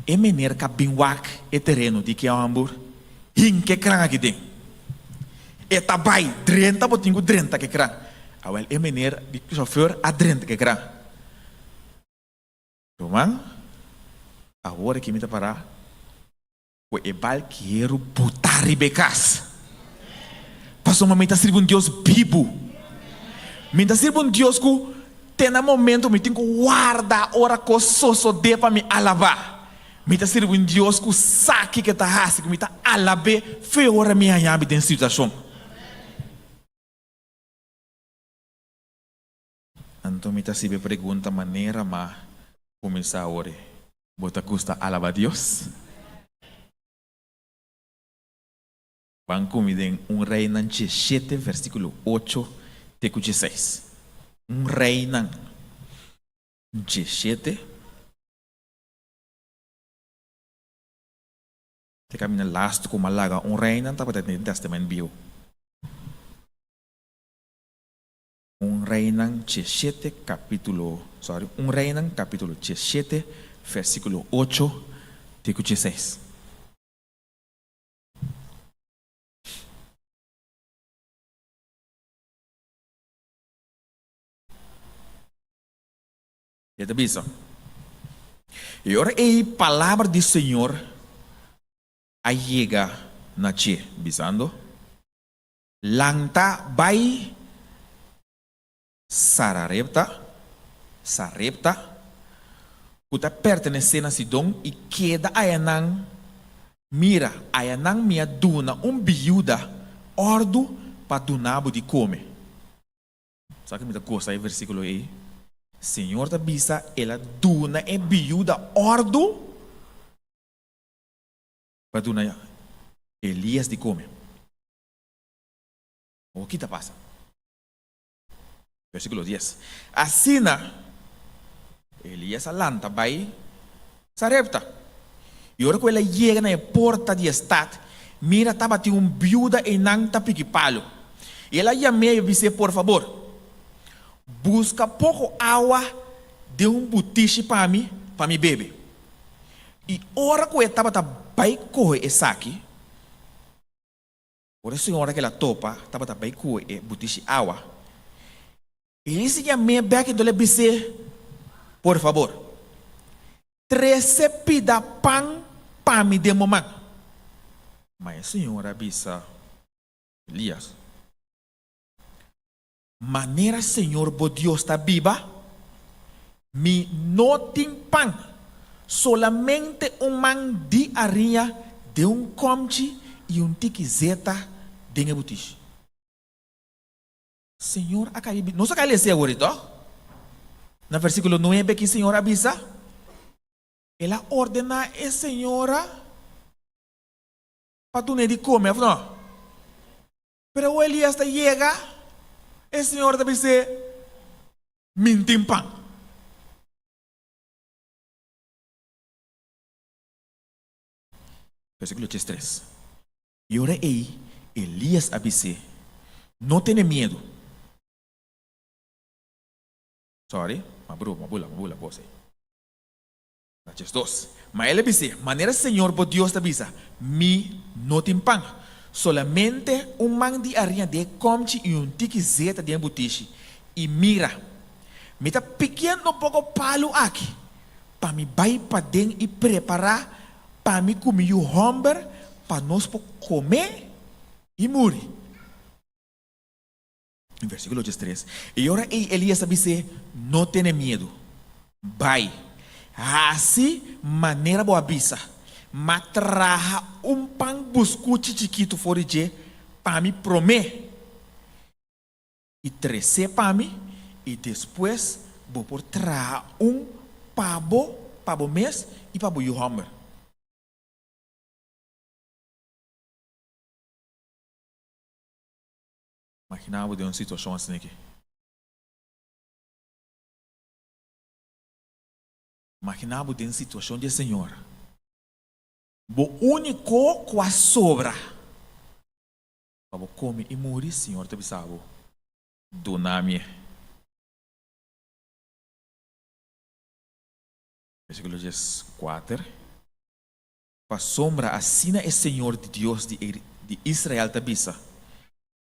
É menir kabinwak é terreno de que é ambur, hinke krang que tem. É tabai 30 botinho 30 que krang. Awal é menir de chauffeur a 30 que krang. Roman, agora que me tá parar. O ebal quero botar becas. Passou uma meta servir um Deus vivo. Meta servir um Deus que tem no momento me tem que guardar hora que só de para me alabar. Meta servir um Deus que saque que tá raça que me tá alabe fe hora me anhabe dentro situação. Então meta se be pergunta maneira mas começar a orar. Bota custa alabar Deus. Banco me den Reina 7, versículo 8, te 16. Reina 7. Te camina last como malaga Reina, tá para ter testament bio. Reina 7, Reina capítulo 7, versículo 8, te 16. E te avisa. E ora a palavra do Senhor a chega na che, bisando. Lanta vai sarepta, kuta pertenece na Sidon e queda ayanang mira, ayanang minha duna viúda ordo para dunabo de come. Sabe que me dá coisa aí versículo aí? Senhor da bisa, ela duna é viúva ordo para duna Elias de come. O que está passa? Versículo 10. Assina Elias alanta vai Sarepta. E ora quando ela chega na porta de estado, mira estava viúva e não tá piquipalo. E ela chamei e disse, por favor, busca pouco água de butiche para mim beber. E ora que eu estava bem correr esse aqui, ora a senhora que ela topa, estava bem correr butiche água. Ele se chamei back do lebise, por favor, 13 pida pão para mim de momento. Mas a senhora bisa Elias. Maneira Senhor bo Deus está viva, me não tem pão, solamente man de arinha de comche e tiquizeta dengue butish. Senhor, acai, não só cai esse agora, no versículo 9 que o Senhor avisa, ela ordena a senhora para tu nem comer, não? Pero o Elias chega, o Senhor deve dizer, mintim pão. Versículo 3. E ora aí, Elias avise, não tenha medo. Sorry, mabula, você. Verso 2. Mas ele avise, maneira Senhor, por Deus te avisa, mi não tem pão. Solamente man de arinha de comte e tiki zeta de embutiche. E mira, me tá pequeno pouco palo aqui, para me vai para dentro e preparar, para me comer o hamburger, para nós comer e morrer. Em versículo 3. E ora Elias disse, não tenha medo, vai, assim maneira boa bisa. Matraha pang buscuti chiquito fora de para me promer e 13 para mim e depois vou por trazer pabo mês e pabo o hammer. Imaginava de uma situação assim aqui. Imaginava de uma situação de Senhor. O único que a sobra para comer e morrer, Senhor, te avisava do nome. Versículo 4. Para sombra, assim é Senhor de Deus de Israel te avisa.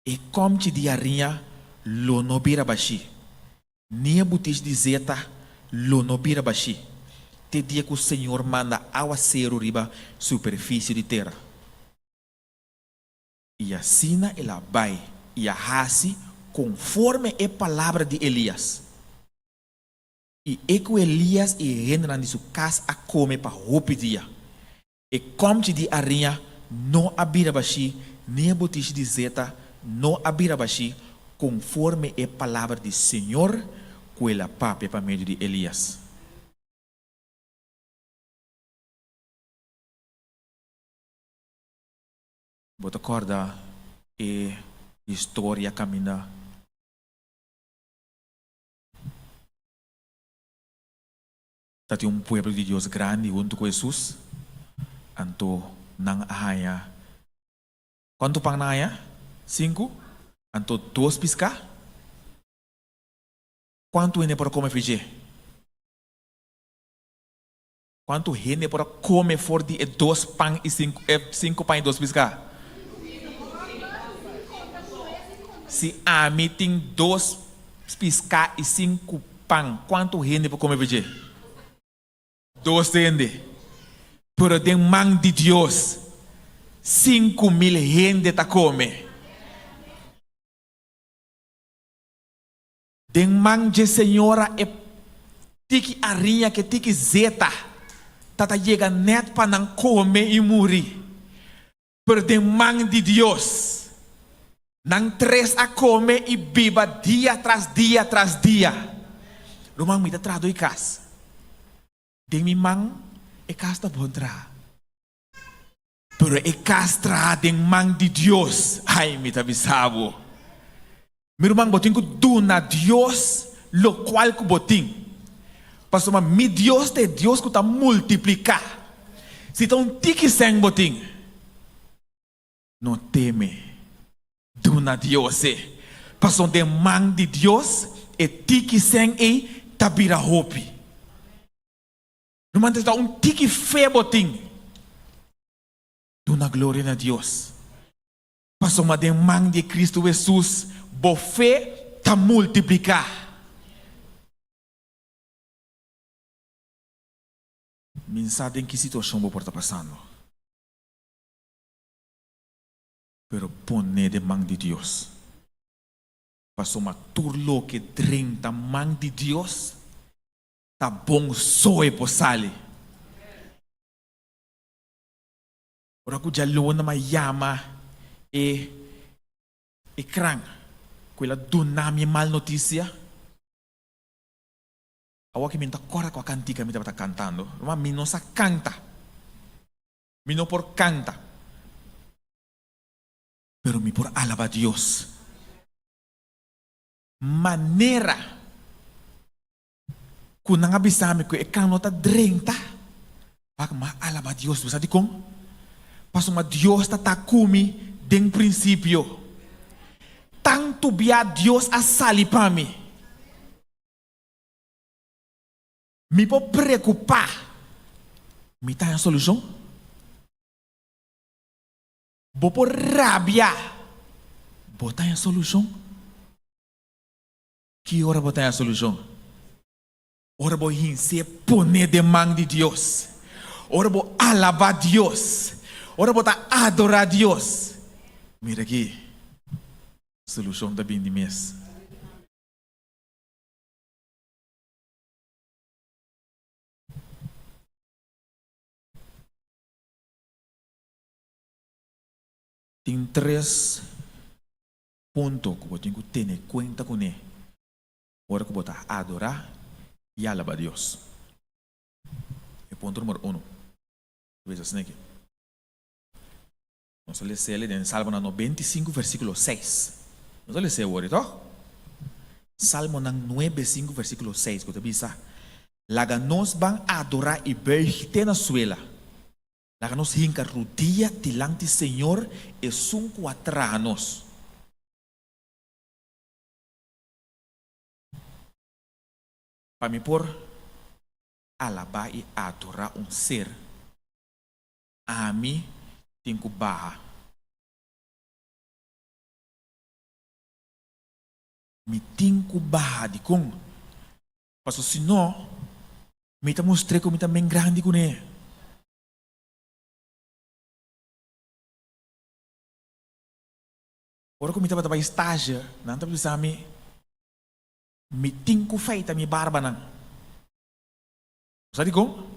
E como te diarinha, lo no bira baixi. Nem butis de zeta, lo no bira baixi. Te dia que o Senhor manda aguaceiro riba superfície de terra. E assim ela vai e arrase conforme a palavra de Elias. E que Elias e entra de sua casa a comer para roupa dia. E como te de arinha, não abira baixi, nem a botiche de zeta, não abira baixi, conforme a palavra do Senhor, que ela pape para meio de Elias. Bota corda e história caminha. Tati pueblo de Deus grande junto com Jesus. Anto nang ahaya. Quanto pang naya? 5. Anto 2 pisca. Quanto ene para comer fije? Quanto ene para comer for de 2 pang e 5 pang e 2 pisca? Se a mim tem 2 pisca e 5 pang, quanto rende para comer vegê? 2 rende. Pero de mão de Deus, 5.000 rende ta come. De mão de Senhora é tiki arinha que tiki zeta, tata chega net para não comer e morrer. Pero de mão de Deus, nang 3 a comer e biba dia tras dia tras dia. Rumang mita trado e kas. Deng mi mang e kas ta bontra. Pero e kas tra deng mang di Dios. Ai mita bisabo. Mi rumang boting ko duna Dios lo cual ko boting. Pasoma mi Dios te Dios ko ta multiplica. Si ta un tiki seng boting. No teme. Duna Dios Passon de mang de Dios e tiki seng e tabira hopi. No mantes da tiki fe boting. Duna glória na Dios. Passon ma de mang de Cristo Jesus bo fe ta multiplicar. Min sabe em que situação vou estar passando. Pero pone de mão de Deus. Passou uma turlo que 30 mão de Deus. Tá bom só e posale. Ora que já lona ma yama e Ikran, quella dunami mal noticia. Awa que minta cora com a cantica, minta tá cantando. Mas mi não sa canta. Mi não por canta. Pero mi por alaba a Dios. Maneira que nang abisame que e nota 30. Pak ma alaba a Dios, sabe como? Passo ma Dios tá kumi den princípio. Tanto bia Deus a sali para mim. Me pode preocupar. Me tá a solução? Vou por rabia. Botar a solução? Que hora botar a solução? Ora vou se poner de mão de Deus. Ora vou alabar Deus. Ora vou adorar Deus. Mira aqui. Solução da bem de mês. Tem 3 pontos que eu tenho que ter em conta com ele. Ora que eu vou adorar e alabar Deus. É ponto número 1. Veja assim aqui. Nós vamos ler em Salmo 95, versículo 6. Nós vamos ler agora, então? Salmo 95, versículo 6, que eu te diz, laga nós vamos adorar e verter na suela. Laga nós hinca rodilha dilante do Senhor e sunco atrás nós. Para me por alabar e adorar ser, a mim tem que barra. Me tem que barra de com. Porque senão, me tá mostrei que me tá bem grande com ele. Ora que me tá para estágio, não tá precisando me tem que feita minha barba não. Sabe como?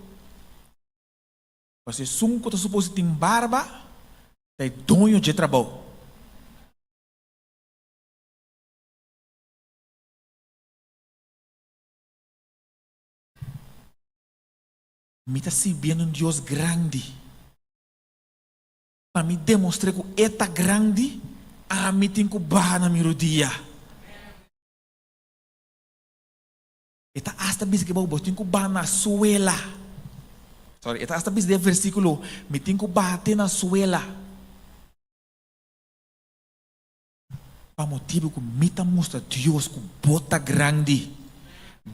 Você sunco tá suposto ter barba, é donho de trabalho. Me está servindo um Deus grande. Para me demonstrar que é tão grande, a mim tem que barra na minha rodilha. Eta hasta bis que vou botar com barra na suela. Sorry, eta hasta bis de versículo, me tem que bater na suela. Para motivo que me tá mostra Deus que bota grande,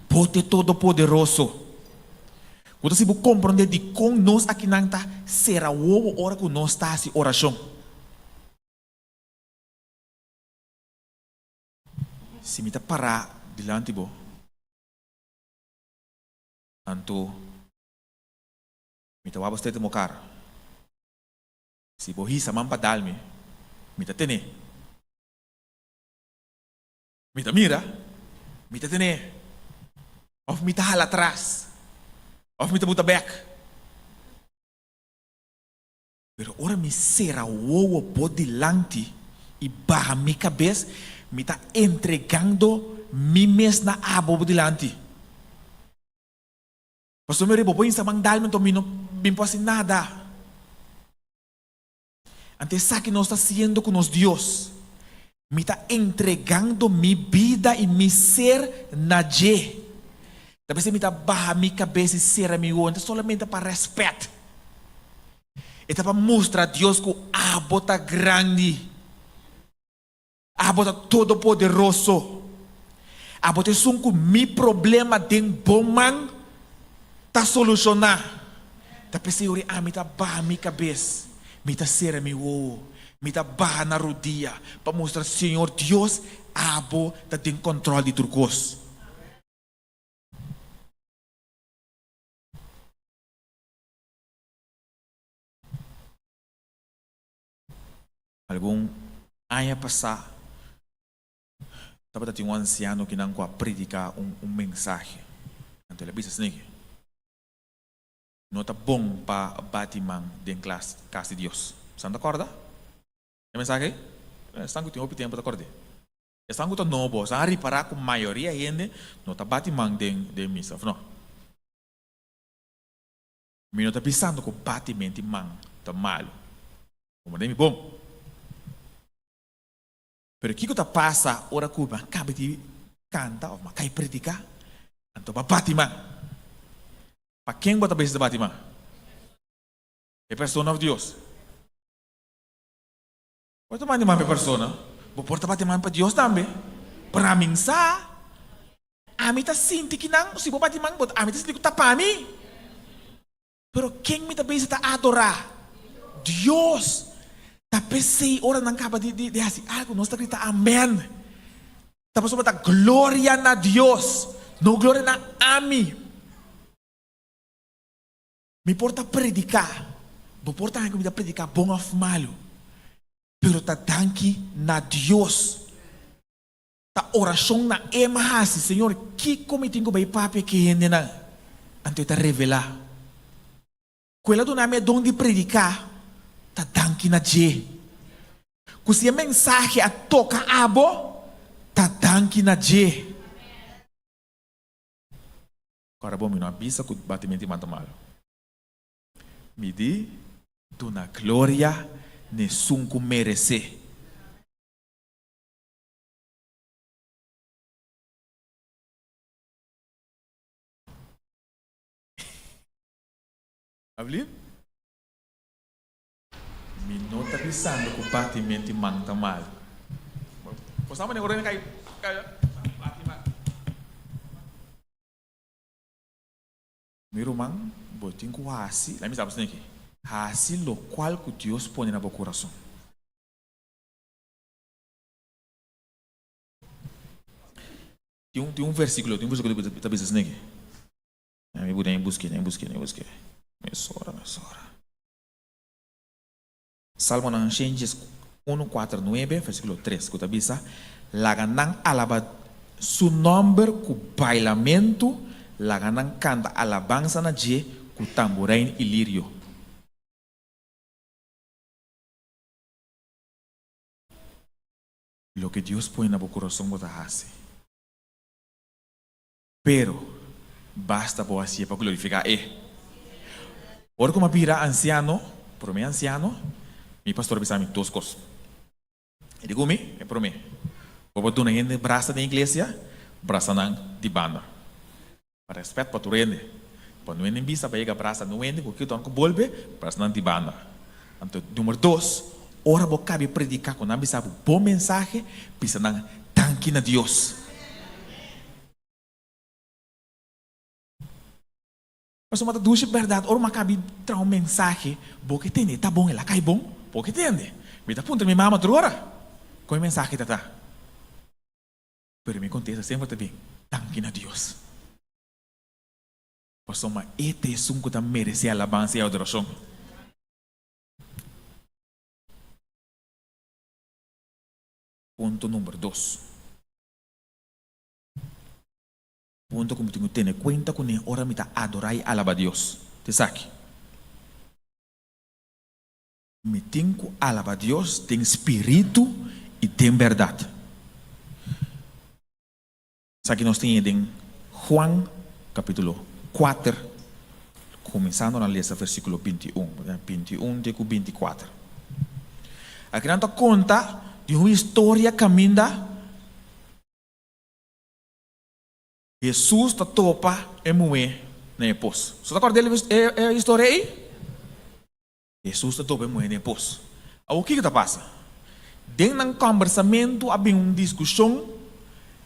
bota todo poderoso. Quando se você compreender de como nós aqui não está, será o hora que nós está em oração. Se me tá parar delante bo, anto me tá wabas tete mocar. Se bo hisa man padalme, me tá tene. Me tá mira, me tá tene. Of me tá hala atrás. Of me tá buta back. Pero ora me será o bo delante e barra minha cabeça, me tá entregando mim mesmo na abo delante. Pastor Mary, vou pôr mang dalman to mino bimpo assim nada. Antes que nós está sendo com nós Deus, me está entregando minha vida e meu ser na G. Talvez me está barra minha cabeça e ser a minha onda solamente para respeito. E para mostrar a Deus que a bota grande, a bota todo poderoso, a bota com meu problema de bom man tá solucionar. Tá pensando me tá barra minha cabeça, me tá ser a minha onda, me tá barra na rodilha para mostrar Senhor Deus a bota tem controle de turcos. Algum ano passado, estava um anciano que não predicar mensagem na televisão assim. Não está bom para batimang de casa de Deus. Você não acorda? A mensagem? Estão com o tempo da corda. Estão com o novo, estão a reparar com a maioria gente não está batendo de missa, não? Me não está pensando que o batimento de mão está malo. Como é bom. Pero o que está passa ora que acaba de cantar, ou cai predicar, então para batimão. Para quem bota base de batimão? É pessoa de Deus. Pode batimão para pessoa, vou portar batimão para Deus também. Para mim, a mim está sentindo que não, se vou batimão, a mim está sentindo que está para mim. Pero quem me está base de adorar? Deus. Tapi se orang nang acaba de assim algo, nós está gritando amém. Tapos sobre glória na Deus, não glória na ami. Me importa predicar, me importa que me dá predicar bom ou malo. Pero tá danke na Deus. Tá oração na emahasi, Senhor, que como tenho bem papi que ainda na, antes de revelar. Quella do nome é donde predicar. Tá danke na je. Se a mensagem a toca abo, tá danke na je. Agora bom, não avisa que o batimento manda mal. Me di dona glória nessun que merece. Ablin? Me não está pensando que o batimento manda mal. Você sabe agora cai. Meu irmão, botinho com hasi, lá me sabe assim aqui. Hasi lo qual que Deus põe na boa coração. Tem um versículo que está pensando assim aqui. Nem busque. Me sora. Salmo na Gênesis 1:4-9, versículo 3, que está laganang alaba su nombre com bailamento, laganang canta alabanza na je com tamborim e lírio. Lo que Deus põe na boca coração bota hace. Pero basta por assim para glorificar Ora como pira anciano, por mim anciano, mi pastor bisa-me duas coisas. Ele digo é por mim. Como tu não ende braça da igreja, braça não de banda. Para respeito para tu ende. Para não ende bisa para braça não ende, porque tu não bolbe, braça não de banda. Então, número 2, ora vou cabe predicar com não bisa bom mensagem, bisa não tanque na Deus. Mas uma ducha verdade, ora uma cabe tra um mensagem, porque tem, tá bom, ela cai bom, porque tem. Me dá ponto, minha mama trora. Com o mensagem tá. Pero me contesta sempre também, tanque na Deus. Pois uma este sunco tá merece alabança e adoração. Ponto número 2. Ponto como tenho que ter conta com a hora me tá adorar e alabar Deus. Te saque. Me tenho que alabar Deus, tem espírito e tem verdade. Sabe que nós temos em Juan capítulo 4, começando a ler esse versículo 21 de 24. Aqui não conta de uma história caminha. Jesus está topa e moe na poço. Você está acordando a história aí? Jesus está topa e moe na poço. O que está passando? Dentro de um conversamento, havia uma discussão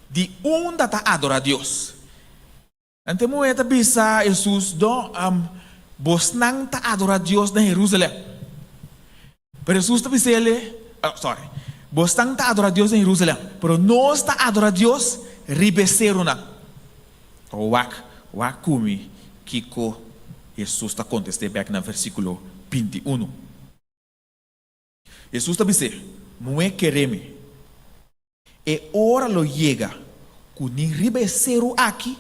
de onde está adorar a Deus. Então, moe está bisa Jesus vos não está adorar a Deus na Jerusalém. Mas Jesus está bisa vos não está adorar a Deus na Jerusalém. Mas nós está adorar a Deus ribeiro na. Wakumi Kiko Jesus está contestando aqui no versículo 21. Jesus está dizendo, não é quereme. E hora lo chega, que nem ribeiro aqui,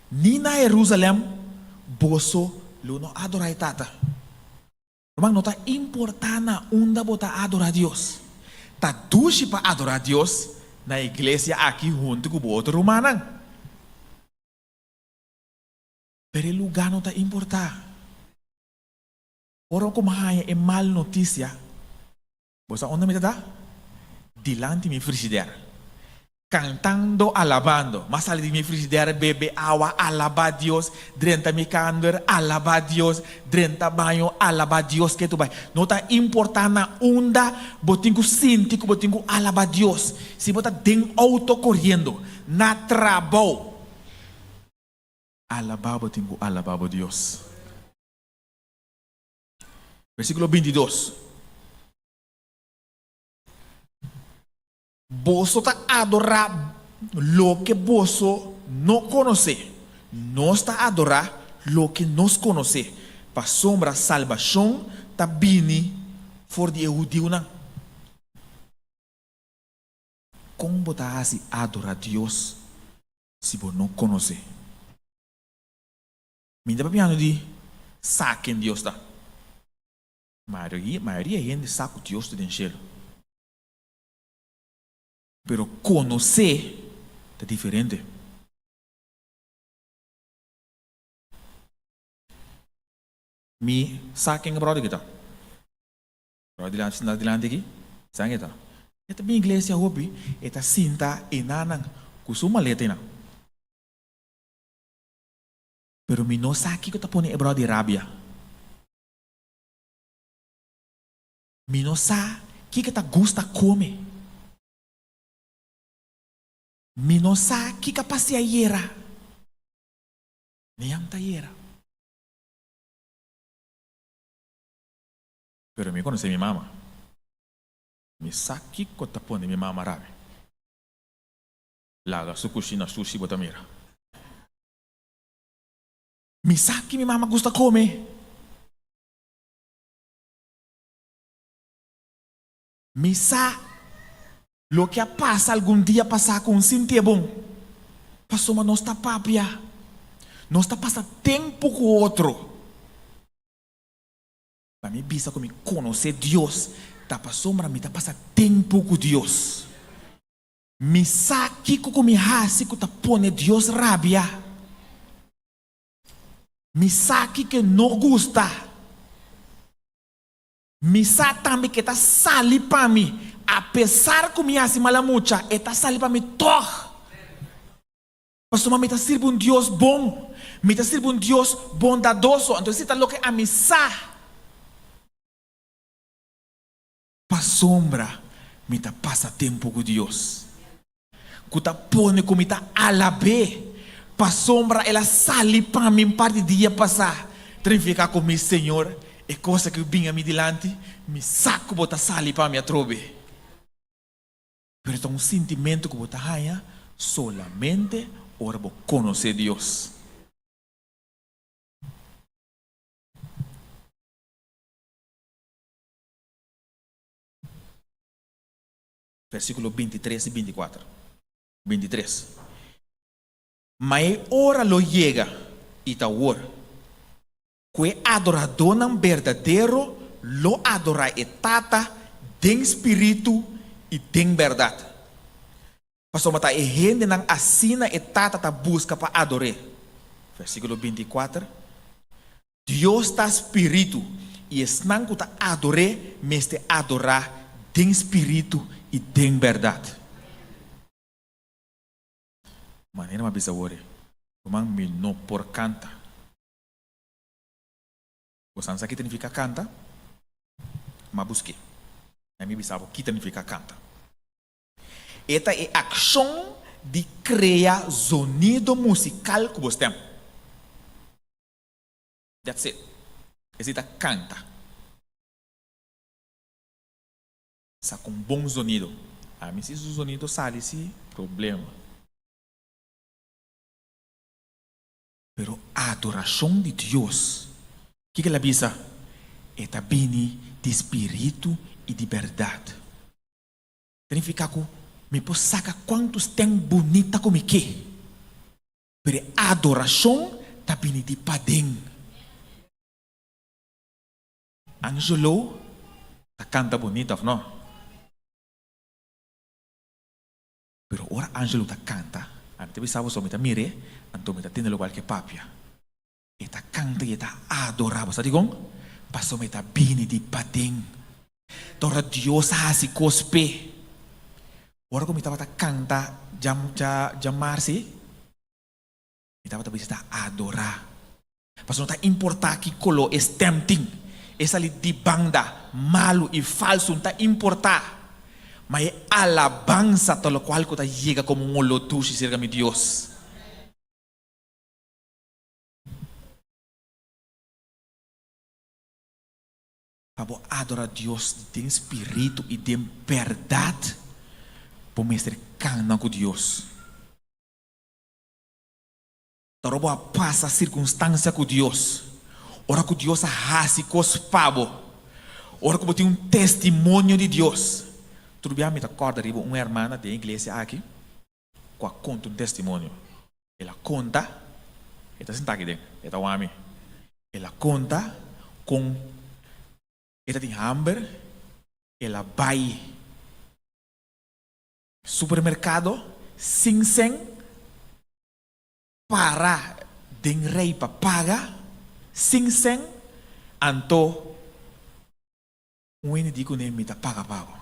nem na Jerusalém, boso lo não adorar tata. Irmão, não está importante onde botar adorar a Deus. tá duche para adorar a Deus na igreja aqui junto com o outro romano. Pero o lugar não está importar. Ora como é mal notícia. Você onde me dá? Dilante mi frigideira. Cantando, alabando. Mas ali de mi frigideira bebe água, alaba a Deus. Drenta mi candor, alaba a Deus. Drenta banho, alaba a Deus que tu vai. Não está importando na onda, botinho sintico, botinho alaba a Deus. Se bota den auto correndo, na trabalho. Alaba botinho, alaba a Deus. Versículo 22. Boso está adorar lo que boso no conoce. No está adorar lo que nos conoce. Pa sombra salvação tá bini for de Eudiuna. Como botar assim adorar Deus se você não conhece? Minha papiano de saquem Deus tá. Maioria gente saca Deus do céu. Pero conhecer é diferente. Me saquem a brother kita. Brother dilante aqui, sangue kita. Esta minha igreja hobby, esta cinta enanang kusuma letina. Pero me não saque que tá pone brother rabia. Me não sabe que tá gosta comer. Me não sabe que passeia iera. Nem amta iera. Pero me conhece minha mama. Me sabe que tá pone minha mama rabe. Laga sushi bota mira. Me sabe que minha mama gosta comer. Me sabe lo que passa algum dia passar com Cintia bom. Passou uma nossa papia. Nós está passando tempo com o outro. Para mim, bisa como conhecer Deus. Tá passando para mim, tá passando tempo com Deus. Me sabe que como hasi que tá pone Deus rabia. Me sabe que não gosta. Me sabe também que está sali para mim. Apesar que me hace mala mucha, está sali para mim toh. Pastor, me está sirviendo Deus bom. Me está sirviendo Deus bondadoso. Então, está lo que a mim sa. Pa sombra, me está passa tempo com Deus. Que tá pone como está alabe. Pa sombra, ela sali para mim parte dia passar. Trificar com meu Senhor. É coisa que vinha me dilante, me saco botar sali para me trobe. Pero é um sentimento que botar raia solamente ora bo conhecer Deus. Versículo 23 e 24. 23. Mas ora lo llega e ta ora. Que adorador não verdadeiro lo adora e tata tem espírito e tem verdade. Pastor mata e gente não assina e tata ta busca para adorar. Versículo 24. Deus está espírito e não que ta adorar, mas te adorar tem espírito e tem verdade. Maneira uma bisawore. Kumang mino por canta. Você sabe que significa canta? Mas busque. A mim sabe o que significa canta. Esta é a ação de criar sonido musical que você tem. That's it. Essa canta. Sa com bom sonido. A mim se o sonido sai, esse problema. Pero a adoração de Deus. O que ela bisa? É bem de espírito e de verdade. Significa que me posso sacar quantos tem bonita como que. Pero a adoração está bem de padem. Angelo, tá canta bonita, não? Pero ora Angelo ta canta, a mí te bisabo so me ta mire, anto me ta tiene lo qualche papia. E ta canta e ta adorava, sa digong? Paso me ta bini di pading. Tora Dios hasi cospe. Ora ko mi ta canta jamarsi, mi ta bisa adora. Paso ta importa ki kolo es tempting. Esa li di banda, malu e falso, ta importa. Ma è alabanza todo lo cual que llega como un olotushi cerca mi Dios. Para adorar a Dios de espíritu y de verdad, por me cercano con Dios. Para pasa circunstancia con Dios. Ora que Dios hace cosas pavo. Ora que tem testemunho de Dios. Tudo bem, me acorda de uma irmã da igreja aqui, que conta testemunho. Ela conta, ela está sentada aqui dentro, ela está o homem. Ela conta com, ela tem hambre, ela vai supermercado, sem para den rei para pagar, sem anto, um ene digo nem me paga.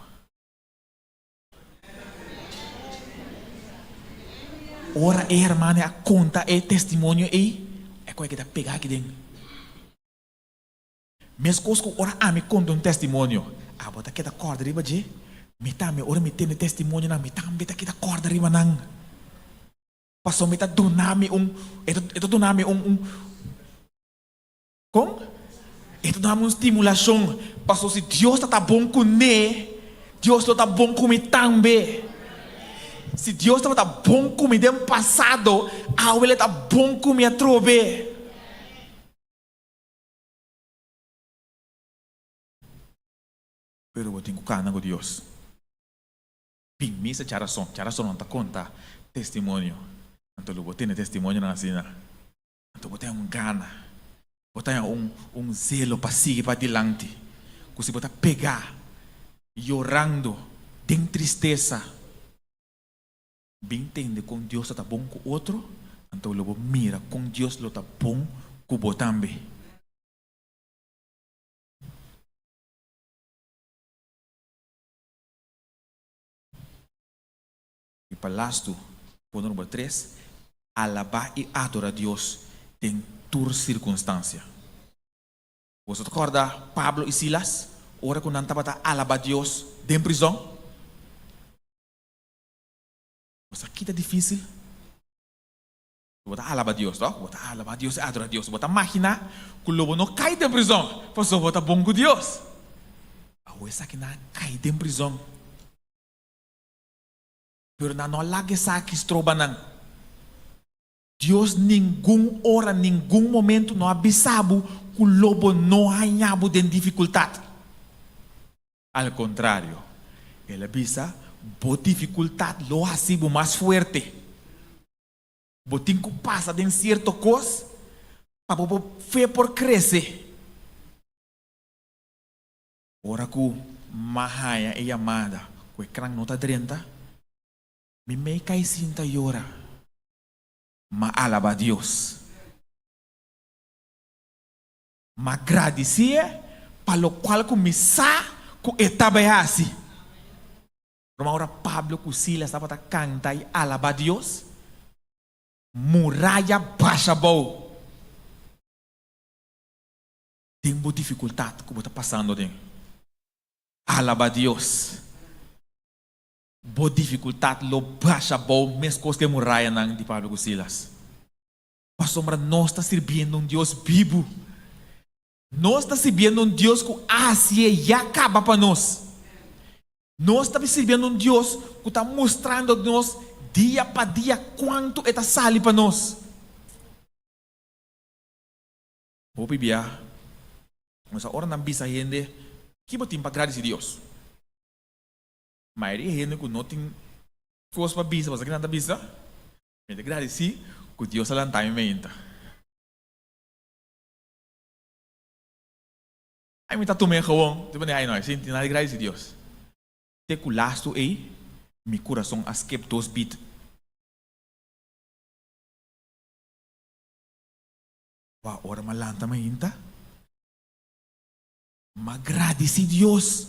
Ora hermana a conta e testemunho é coisa que dá pegar aqui dentro. Mas coisas ora a me conta testemunho. Ah, bota aqui da corda riba de. Me tá me ora me tem testemunho na me tá me tá aqui da corda riba nang. Passou me tá doname eto doname como? Eto doname estimulação. Passou se Deus tá bom com ne, Deus tá bom com me também. Se Deus estava bom comigo no passado, agora Ele está bom comigo a trove. Pero eu tenho que cantar com Deus. Bem, missa charason não está conta testemunho. Então eu vou ter testemunho na cena. Então eu tenho gana, eu tenho zelo para seguir para adiante. Que se você pegar, chorando, tem tristeza. Bem entende com Deus está bom com outro, então eu vou mira com Deus está bom com você também. E para lasto, ponto número 3, alabar e adorar a Deus em toda circunstância. Você recorda Pablo e Silas, ora quando estava alabar a Deus dentro da prisão? Mas aqui está difícil. Você alabar a Deus, não? Você alabar a Deus, adorar a Deus. Você imagina que o lobo não cai da prisão. Você está bom com Deus. Você aqui não cai da prisão. Pero não lage aqui estrobanan. Deus nenhum hora, nenhum momento não avisava que o lobo não ganhava de dificuldade. Al contrário, ele avisa. Por dificuldade lo hacemos mais forte. Botin que passa de certo coisa para o fé por crescer. Ora que Mahaya é amada, que o ecrã não está dentro, me meio cai sinta e ora, mas alaba a Deus. Mas agradecer para o qual começar com etapa assim. Uma hora Pablo com Silas estava a cantar e alabar a Deus. Muralha baixa boa. Tem boa dificuldade que você está passando. Alabar a Deus. Boa dificuldade, lo baixa boa, mesmo coisa que muralha não de Pablo com Silas. Mas sombra nós está servindo Deus vivo. Nós está servindo Deus que assim acaba para nós. Nós estamos servindo Deus que está mostrando a nós dia para dia quanto está sali para nós. Vou bibia, mas a hora não bisa gente que botem para agradecer a Deus. Mas é gente que não tem força para bisa, mas aqui não está bisa. Gente agradecer que Deus está lá em mente. Aí me está tomando gewoon, tipo nem aí nós, gente não agradece a Deus. Te culasto aí, Mi coração askep 2 bit. Wa ora malanta mainta. Agradeci Deus.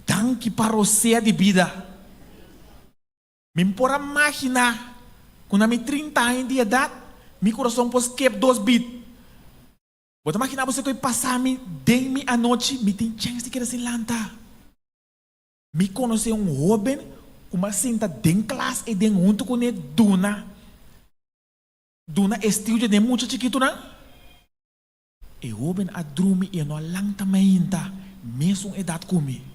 Danke para você de vida. Me pora máquina. Quando me 30 anos de idade, meu coração pode skip 2 bit. Bota máquina você que passar me den a noite, me tem chance de querer se lanta. Me conhece jovem, uma senta den classe e den junto com ele duna. Duna estilo de muito chiquito não? E jovem a dormir e não lanta mainta, mesmo idade comigo.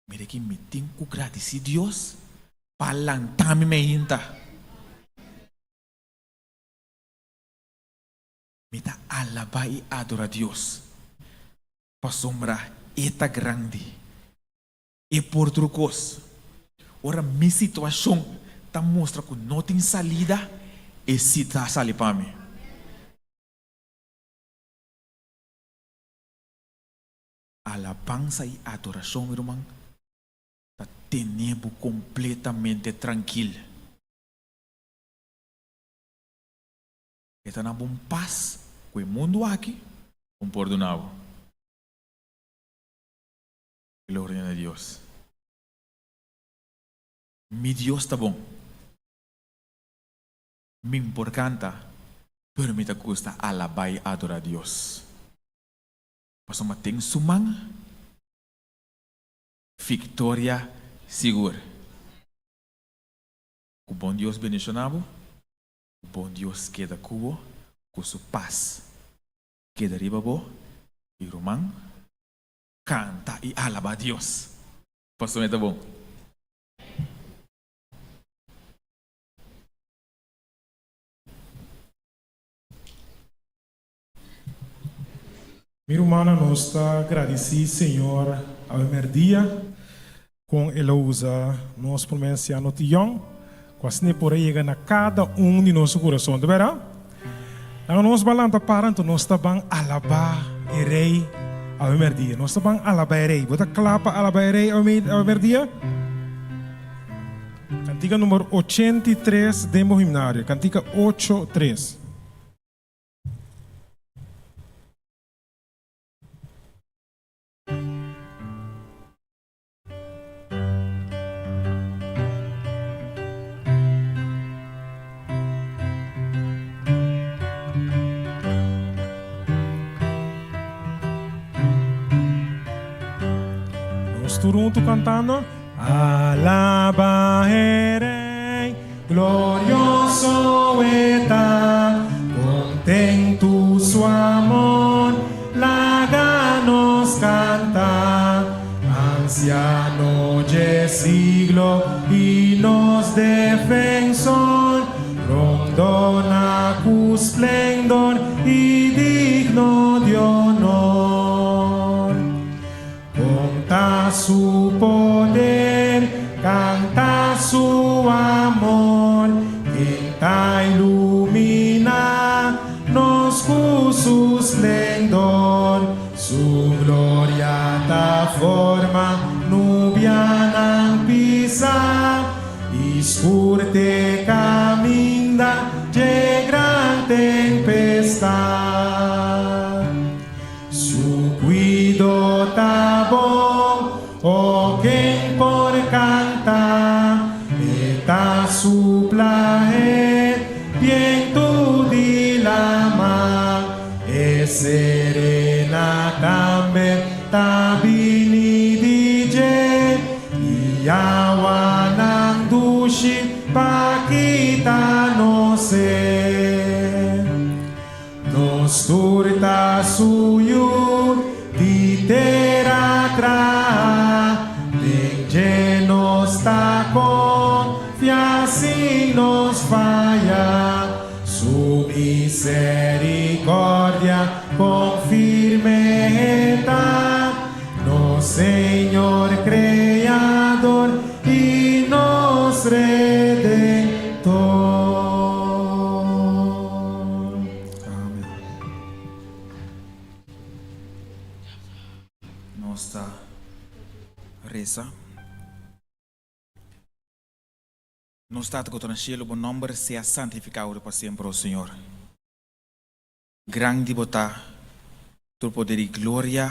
Mire que me tem que agradecer Deus para lantar me mainta. Me dá alabar e adorar Deus. Para sombra eta grande. E por outra coisa, ora minha situação tá mostra que não tem salida e se tá sali para mim. Alabança e adoração, meu irmão, tá tendo completamente tranquilo. Está na bom paz com o mundo aqui, com por do nabo. Glória a Deus. Mi Deus está bom. Me importante, permita custa alabar e adorar a Deus. Passo uma tem sumang, vitória segura. O bom Deus bendicionado, o bom Deus queda cubo, com sua paz. Queda riba bo, e romang, canta e alaba a Deus. Pastor, está bom. Minha irmã, nós está agradecido, Senhor, ao primeiro dia, com ele usa nós por mencionar no tião, com assim por aí chega na cada de nosso coração, de verdade? Então nós balanta para então nós está bem alabar e rei ao primeiro dia, nós está bem alabar e rei, bota clapa alabar e rei ao primeiro dia. Cantiga número 83 demo himnário, cantiga 83. Turunto cantando Alaba Rei, glorioso está, contento su amor, láganos canta, anciano de siglo y nos defensor, rondona cu splendor y digno de honor. Canta su poder, canta su amor, está ilumina nos con su esplendor, su gloria ta forma nubiana pisa, y scurte caminda de gran tempestad. Su guido ta bon, o quien por canta, eta su placer, bien tu dilama, e serena tambe tabini dije, y awanang dushi pakita no se. Nos turta suyu di terakra, de llenos ta confianza y nos falla, su misericordia con firmeza, nos Señor creador y nos redentor. Nossa reza Nos está con el cielo, buen nombre sea santificado para siempre, oh Señor. Grande bota, tu poder y gloria,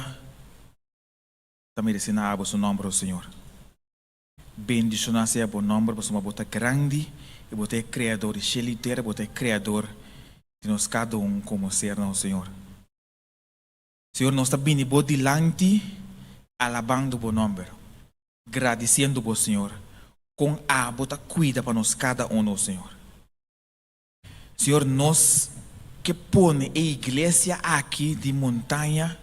también merecena a su nombre, oh Señor. Bendición sea buen nombre, por su bota grande, y bota creador, y cielo y tierra, bota creador, de nos cada como ser, oh Señor. Señor, nos está bien por delante, alabando buen nombre, agradeciendo por Señor. Com a bota cuida para nós cada um, Senhor. Senhor, nós que põe a igreja aqui de montanha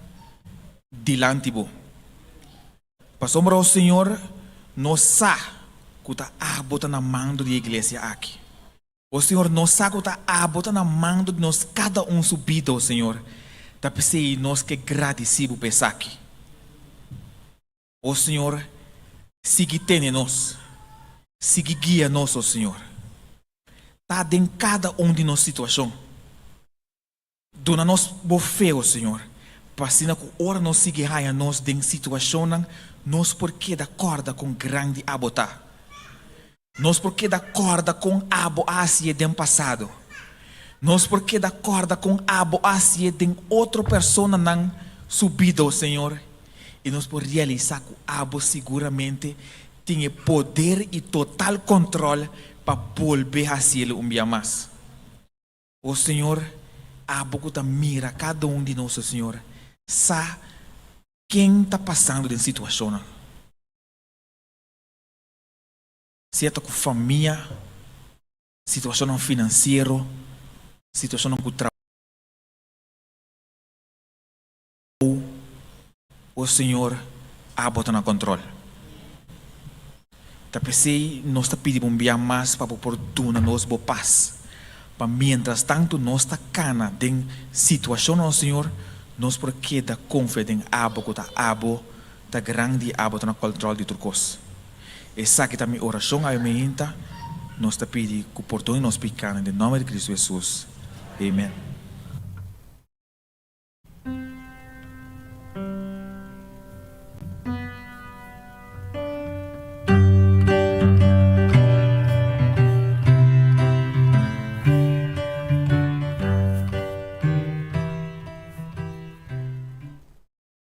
delante bo. Passamos ao Senhor, nós sabe que está a bota na mão da igreja aqui. O Senhor, nós sabe que está a bota na mão de nós cada um subido, Senhor. Tá pensei nós que agradecido por aqui. O Senhor, siga tendo nós. Siga guia nosso Senhor. Está em cada de nossa situação. Dona nós boa fé, Senhor. Passina que ora nós siga a nós em situação, nós porque da corda com grande abota. Nós porque da corda com abo asia dem passado. Nós porque da corda com abo asia dem outra pessoa não subido, Senhor. E nós por realizar que abo seguramente tem poder e total controle para volver a cielo dia mais. O Senhor, a boca mira cada de nós, Senhor, sabe quem está passando em situação. Se é com família, situação financeira, situação com trabalho, o Senhor, a boca no controle. Tapi nós está pedindo mais para oportuna nós boa paz. Para mientras tanto nós está cana de situação no Senhor, nós porque da confiança em abo que tá abo, da grande abo no controle de turcos. Essa que também oração a minha nós está pedindo que oportuno nós picana em nome de Cristo Jesus. Amém.